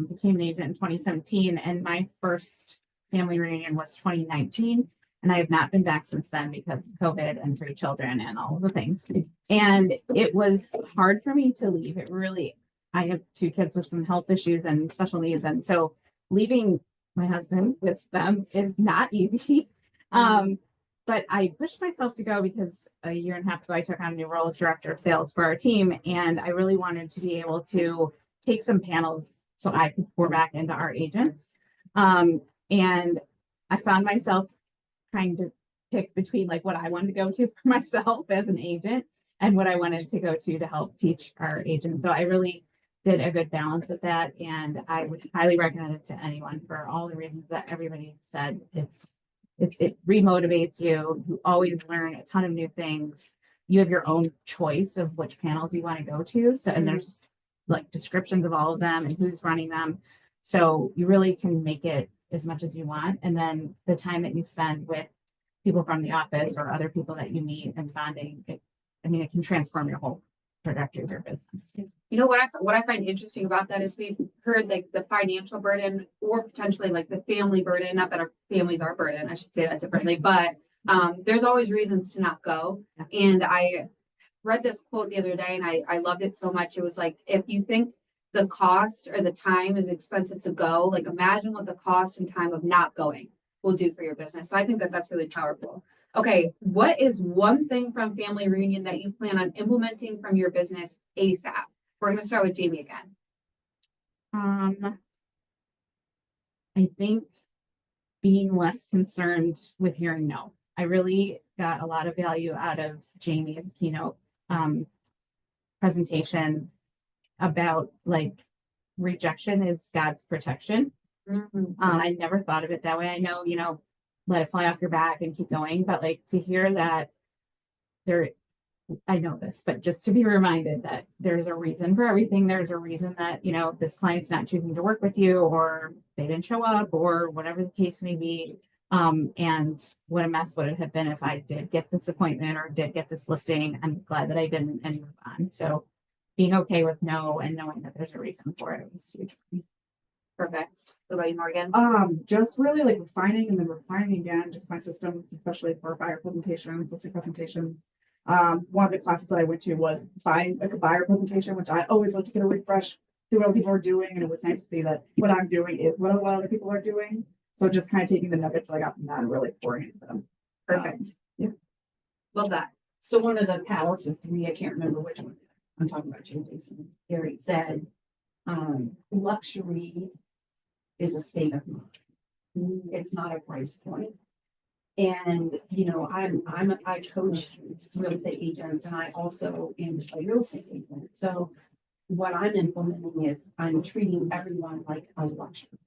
became an agent in 2017, and my first family reunion was 2019. And I have not been back since then because of COVID and 3 children and all of the things. And it was hard for me to leave. It really, I have 2 kids with some health issues and special needs. And so leaving my husband with them is not easy. But I pushed myself to go because a year and a half ago, I took on a new role as director of sales for our team. And I really wanted to be able to take some panels so I could pour back into our agents. And I found myself trying to pick between like what I wanted to go to for myself as an agent and what I wanted to go to help teach our agents. So I really did a good balance of that. And I would highly recommend it to anyone for all the reasons that everybody said. It remotivates you. You always learn a ton of new things. You have your own choice of which panels you want to go to. So, and there's like descriptions of all of them and who's running them. So you really can make it as much as you want. And then the time that you spend with people from the office or other people that you meet and bonding, it can transform your whole trajectory of your business. You know what I find interesting about that is we've heard like the financial burden, or potentially like the family burden. Not that our families are burden, I should say that differently, but there's always reasons to not go. And I read this quote the other day and I loved it so much. It was like, if you think the cost or the time is expensive to go, like imagine what the cost and time of not going will do for your business. So I think that that's really powerful. Okay, what is one thing from family reunion that you plan on implementing from your business ASAP? We're going to start with Jamie again. I think being less concerned with hearing no. I really got a lot of value out of Jamie's keynote presentation about like rejection is God's protection. I never thought of it that way. I know, let it fly off your back and keep going, but like to hear that I know this, but just to be reminded that there's a reason for everything. There's a reason that, this client's not choosing to work with you, or they didn't show up, or whatever the case may be. And what a mess would it have been if I did get this appointment or did get this listing. I'm glad that I didn't and move on. So being okay with no and knowing that there's a reason for it was huge for me. Perfect. What about you, Morgan? Just really like refining and then refining again, just my systems, especially for buyer presentations, listing presentations. One of the classes that I went to was buying like a buyer presentation, which I always like to get a refresh, see what other people are doing. And it was nice to see that what I'm doing is what other people are doing. So just kind of taking the nuggets that I got from that and really pouring into them. Perfect. Yeah. Love that. So one of the powers of 3, I can't remember which one, I'm talking about you, Jason. Gary said, luxury is a state of mind. It's not a price point. And, I coach real estate agents, and I also am a real estate agent. So what I'm implementing is I'm treating everyone like a luxury.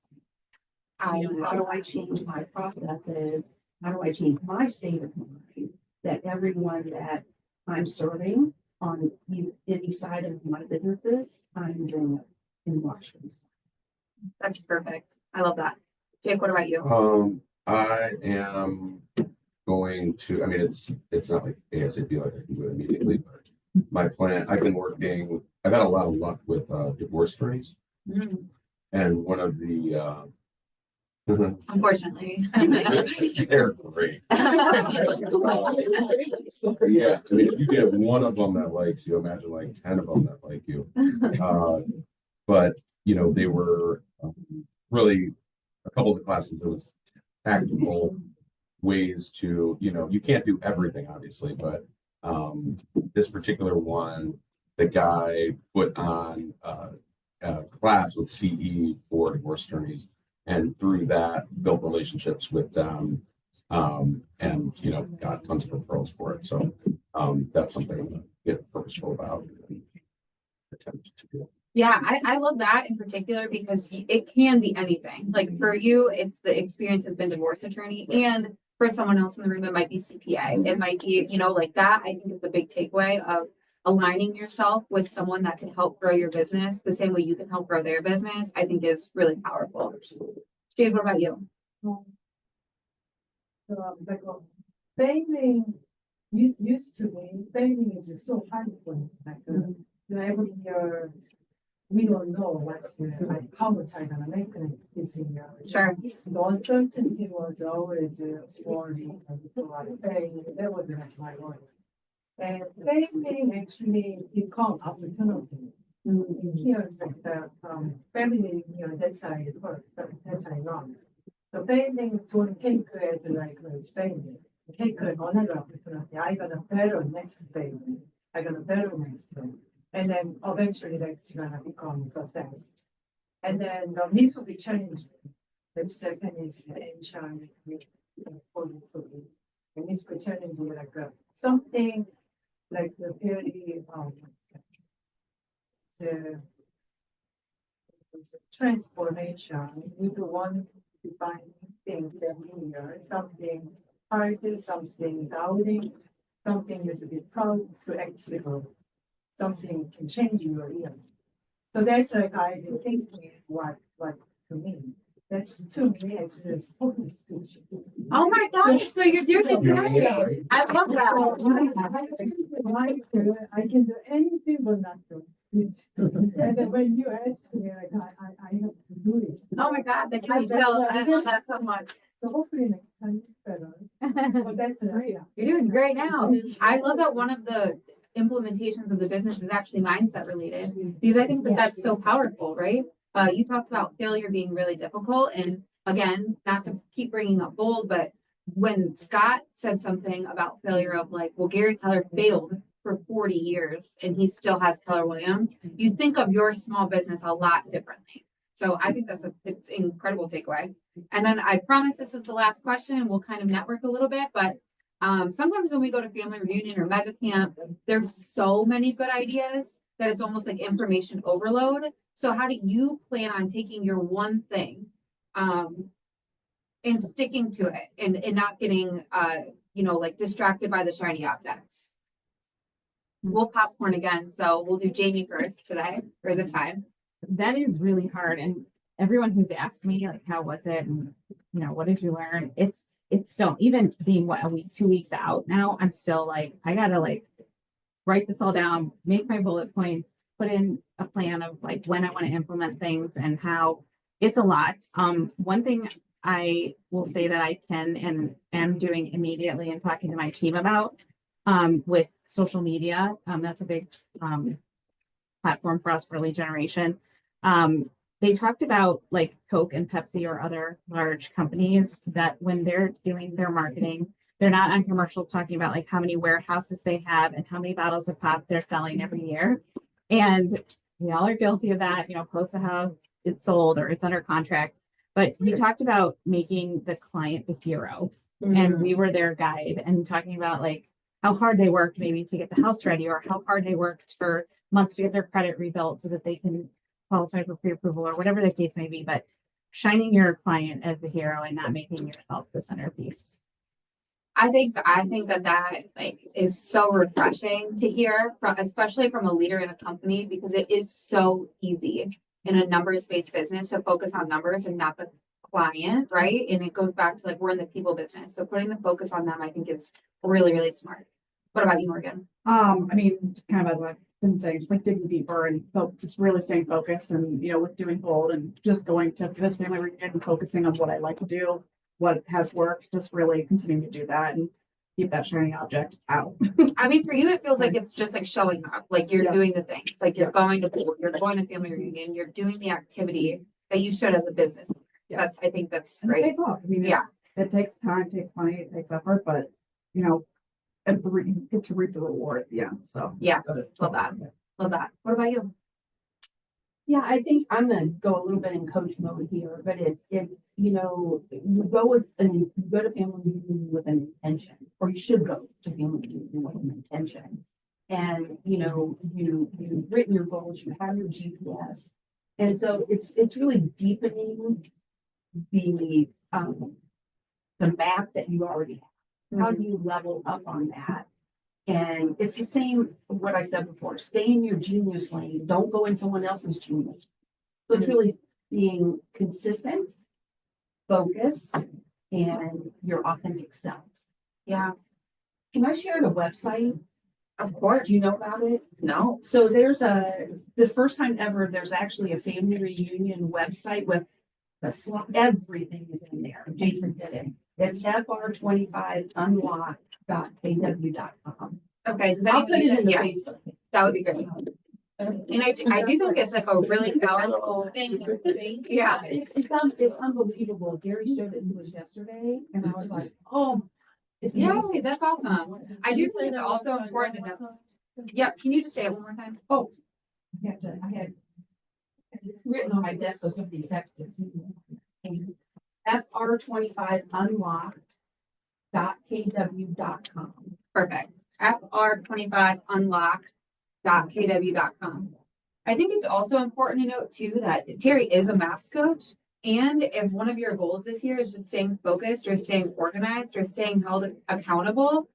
How do I change my processes? How do I change my state of mind that everyone that I'm serving on any side of my businesses, I'm doing it in Washington. That's perfect. I love that. Jake, what about you? I am going to, I mean, it's not like ASAP, like I can do it immediately, but my plan, I've had a lot of luck with divorce attorneys. Mm, And one of the Unfortunately. they're great. Yeah, I mean, if you get one of them that likes you, imagine like 10 of them that like you. But you know, they were really a couple of the classes. There was tactical ways to, you know, you can't do everything, obviously, but this particular one, the guy put on a class with CE for divorce attorneys, and through that built relationships with them, and you know, got tons of referrals for it. So that's something I'm gonna get purposeful about and attempt to do. Yeah, I love that in particular because it can be anything. Like for you, it's the experience has been divorce attorney, and for someone else in the room, it might be CPA. It might be, you know, like that. I think is the big takeaway of aligning yourself with someone that can help grow your business the same way you can help grow their business, I think is really powerful. Jade, what about you? Like, failing used to be, failing is so hard for me. Like, you know, every year, we don't know what's, like, how much I'm gonna make this year. Sure. The uncertainty was always worrying, that was like my worry. And failing actually become opportunity. Here, like the, family, you know, that's how it works, that's how it runs. So failing don't take as like it's failing. Take another opportunity. I got a better next failing. I got a better next thing. And then eventually that's gonna become success. And then this will be challenging. The second is challenging. And this will be challenging like something like the very the transformation. We do one defining things every year, something hard, something doubting, something you to be proud to actually go. Something can change your year. So that's like I've been thinking what to me. That's to me actually a important speech. Oh my gosh, so you're doing it today. I love that. I can do anything but not do it. And then when you ask me, like I have to do it. Oh my God, that can be jealous. I love that so much. So hopefully next time it's better. But that's great. You're doing great now. I love that one of the implementations of the business is actually mindset related because I think that that's so powerful, right? You talked about failure being really difficult, and again, not to keep bringing up bold, but when Scott said something about failure of like, well, Gary Keller failed for 40 years and he still has Keller Williams, you think of your small business a lot differently. So I think it's an incredible takeaway. And then I promise this is the last question and we'll kind of network a little bit, but sometimes when we go to family reunion or mega camp, there's so many good ideas that it's almost like information overload. So how do you plan on taking your one thing and sticking to it and not getting like distracted by the shiny objects? We'll popcorn again. So we'll do Jamie first today or this time. That is really hard. And everyone who's asked me, like, how was it? And, you know, what did you learn? It's so, even being a week, 2 weeks out now, I'm still like, I gotta like write this all down, make my bullet points, put in a plan of like when I want to implement things and how. It's a lot. One thing I will say that I can and am doing immediately and talking to my team about with social media. That's a big platform for us for lead generation. They talked about like Coke and Pepsi or other large companies that when they're doing their marketing, they're not on commercials talking about like how many warehouses they have and how many bottles of pop they're selling every year. And we all are guilty of that, you know, close to how it's sold or it's under contract. But we talked about making the client the hero, and we were their guide and talking about like how hard they worked maybe to get the house ready or how hard they worked for months to get their credit rebuilt so that they can qualify for pre-approval or whatever the case may be, but shining your client as the hero and not making yourself the centerpiece. I think that like is so refreshing to hear from, especially from a leader in a company, because it is so easy in a numbers-based business to focus on numbers and not the client, right? And it goes back to like, we're in the people business. So putting the focus on them, I think is really, really smart. What about you, Morgan? I mean, kind of as I've been saying, just like digging deeper and just really staying focused and, with doing bold and just going to this family reunion and focusing on what I like to do, what has worked, just really continuing to do that and keep that shiny object out. I mean, for you, it feels like it's just like showing up, like you're Yeah. doing the things, like you're going to pool, you're going to family reunion, you're doing the activity that you should as a business. Yeah. I think that's And it great. pays off. I mean, Yeah. it takes time, takes money, it takes effort, but, you get to reap the reward at the end, so. Yes, love that. Love that. What about you? Yeah, I think I'm gonna go a little bit in coach mode here, but you go to family reunion with an intention, or you should go to family reunion with an intention. And, you've written your goals, you have your GPS. And so it's really deepening the map that you already have. How do you level up on that? And it's the same, what I said before, stay in your genius lane, don't go in someone else's genius. So it's really being consistent, focused, and your authentic self. Yeah, Can I share the website? of course. Do you know about it? No. So the first time ever, there's actually a family reunion website with everything is in there. Jason did it. It's fr25unlock.kw.com. Okay, does I'll put anybody, it in the yeah, Facebook. that would be great. And I do think it's like a really valuable thing. Yeah. It's unbelievable. Gary showed it to us yesterday and I was like, oh. It's Yeah, amazing. that's awesome. I do think it's also important to know. Yeah, can you just say it one more time? I had written on my desk, so somebody texted. fr25unlocked.kw.com. Perfect. fr25unlock.kw.com. I think it's also important to note too that Terry is a maps coach. And if one of your goals this year is just staying focused or staying organized or staying held accountable,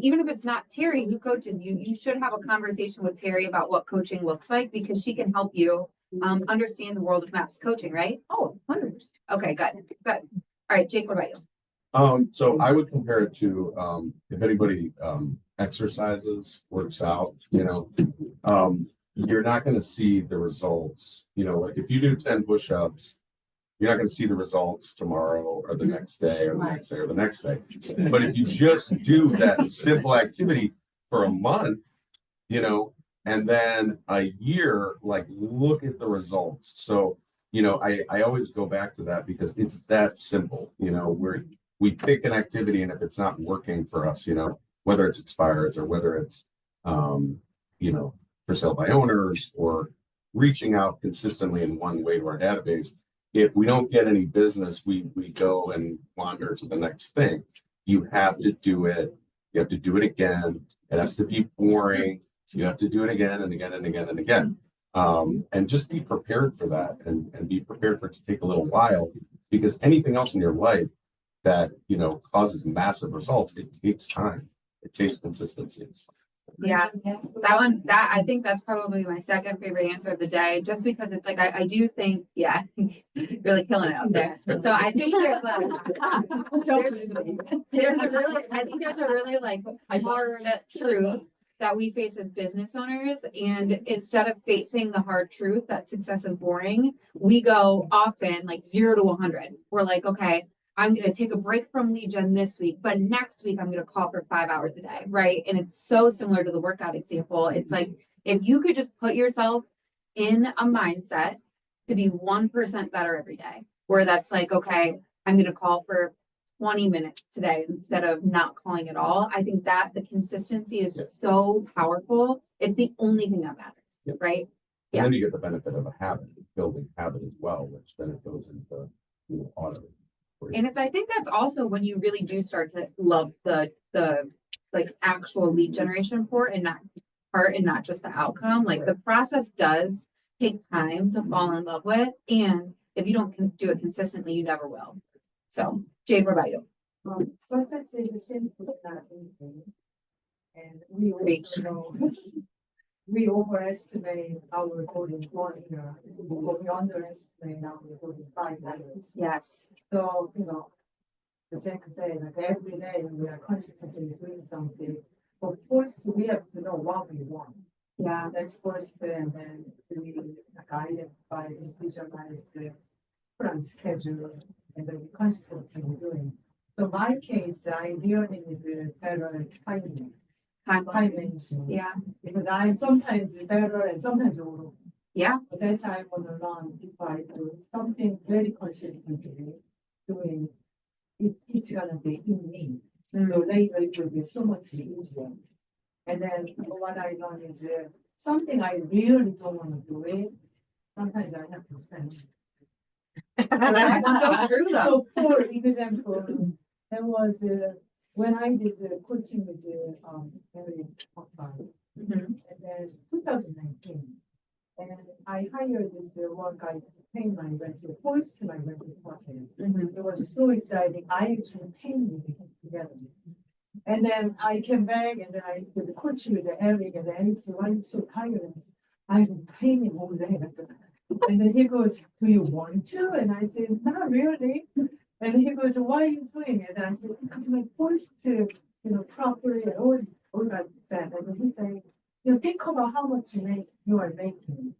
even if it's not Terry who coaches you, you should have a conversation with Terry about what coaching looks like, because she can help you understand the world of maps coaching, right? Oh, 100%. Okay, good. Good. All right, Jake, what about you? So I would compare it to, if anybody, exercises, works out, you're not gonna see the results, like if you do 10 push-ups, you're not gonna see the results tomorrow or the next day or the next day or the next day. But if you just do that simple activity for a month, and then a year, like look at the results. So, I always go back to that because it's that simple, we pick an activity and if it's not working for us, whether it's expireds or whether it's, for sale by owners or reaching out consistently in one way to our database, if we don't get any business, we go and wander to the next thing. You have to do it. You have to do it again. It has to be boring. You have to do it again and again and again and again. And just be prepared for that and be prepared for it to take a little while, because anything else in your life that, causes massive results, it takes time. It takes consistency. Yeah, I think that's probably my second favorite answer of the day, just because it's like, I do think, yeah, really killing it out there. So I think there's a really like hard truth that we face as business owners. And instead of facing the hard truth that success is boring, we go often like 0 to 100. We're like, okay, I'm going to take a break from lead gen this week, but next week I'm going to call for 5 hours a day, right? And it's so similar to the workout example. It's like, if you could just put yourself in a mindset to be 1% better every day, where that's like, okay, I'm going to call for 20 minutes today instead of not calling at all. I think that the consistency is so powerful. It's the only thing that matters, right? And then you get the benefit of a habit, building habit as well, which then it goes into, auto. And I think that's also when you really do start to love the like actual lead generation part and not just the outcome. Like the process does take time to fall in love with. And if you don't do it consistently, you never will. So Jay, what about you? Sunset is a sinful not anything. And we Preach. also know, we overestimate our recording 1 year, but we underestimate our recording 5 years. Yes. So, you know, the Jack said, like every day we are constantly doing something. But first, we have to know what we want. Yeah. That's first, and then we guide by visualize the plan schedule, and then we constantly doing. So my case, I really need the better timing, time management. Yeah. Because I'm sometimes better and sometimes wrong. Yeah. But that's I want to learn if I do something very consistently doing, it's gonna be in me. So later it will be so much easier. And then what I learned is something I really don't want to do it. Sometimes I have to spend. That's so true though. So for example, there was when I did the coaching with the Mary Hoffman, Mhm. and then 2019, and I hired this one guy to pay my rent, first my rent department. Mhm. It was so exciting. I actually paid it together. And then I came back and then I did the coaching with the Eric, and then Eric said, "Why are you so tired?" I've been painting all day. And then he goes, "Do you want to?" And I said, "Not really." And he goes, "Why are you doing it?" And I said, "Because my voice to, properly and all that. And then he said, think about how much you are making.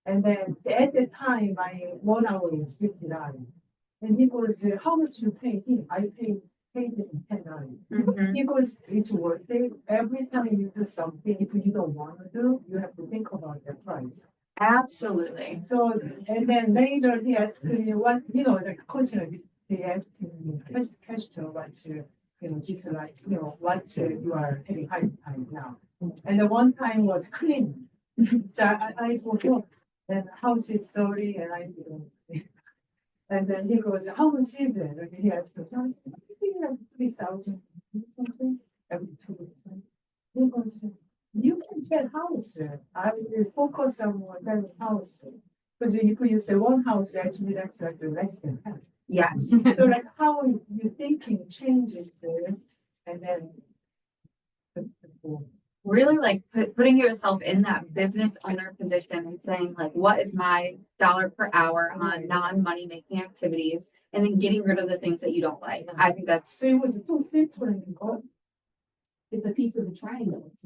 And then at the time, my 1 hour is $50. And he goes, "How much you pay him?" I paid him $10. Mhm. He goes, "It's worth it. Every time you do something, if you don't want to do, you have to think about the price." Absolutely. So, and then later he asked me what, the coach, he asked me, question what, just like, what you are paying high time now. And the one time was clean. So I forgot, and house is dirty, and I didn't. And then he goes, "How much is it?" And he asked me, so I said, "Maybe like 3,000 something every 2 weeks." He goes, "You can get house. I will focus on that house. Because if you say one house, actually that's like the less than half." Yes. So like how you thinking changes there, and then. Really like putting yourself in that business owner position and saying like, what is my dollar per hour on non-money making activities, and then getting rid of the things that you don't like. I think that's So it was so simple and go. It's a piece of the triangle, it's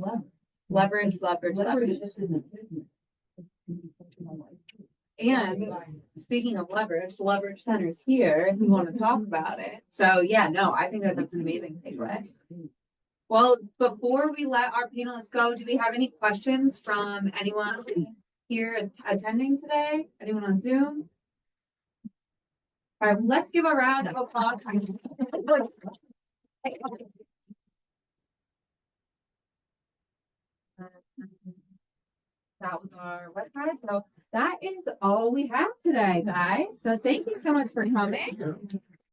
leverage, leverage, leverage. just in the business. And speaking of leverage, leverage centers here, if we want to talk about it. So yeah, no, I think that that's an amazing takeaway. Well, before we let our panelists go, do we have any questions from anyone here attending today? Anyone on Zoom? All right, let's give a round of applause. That was our website. So that is all we have today, guys. So thank you so much for coming.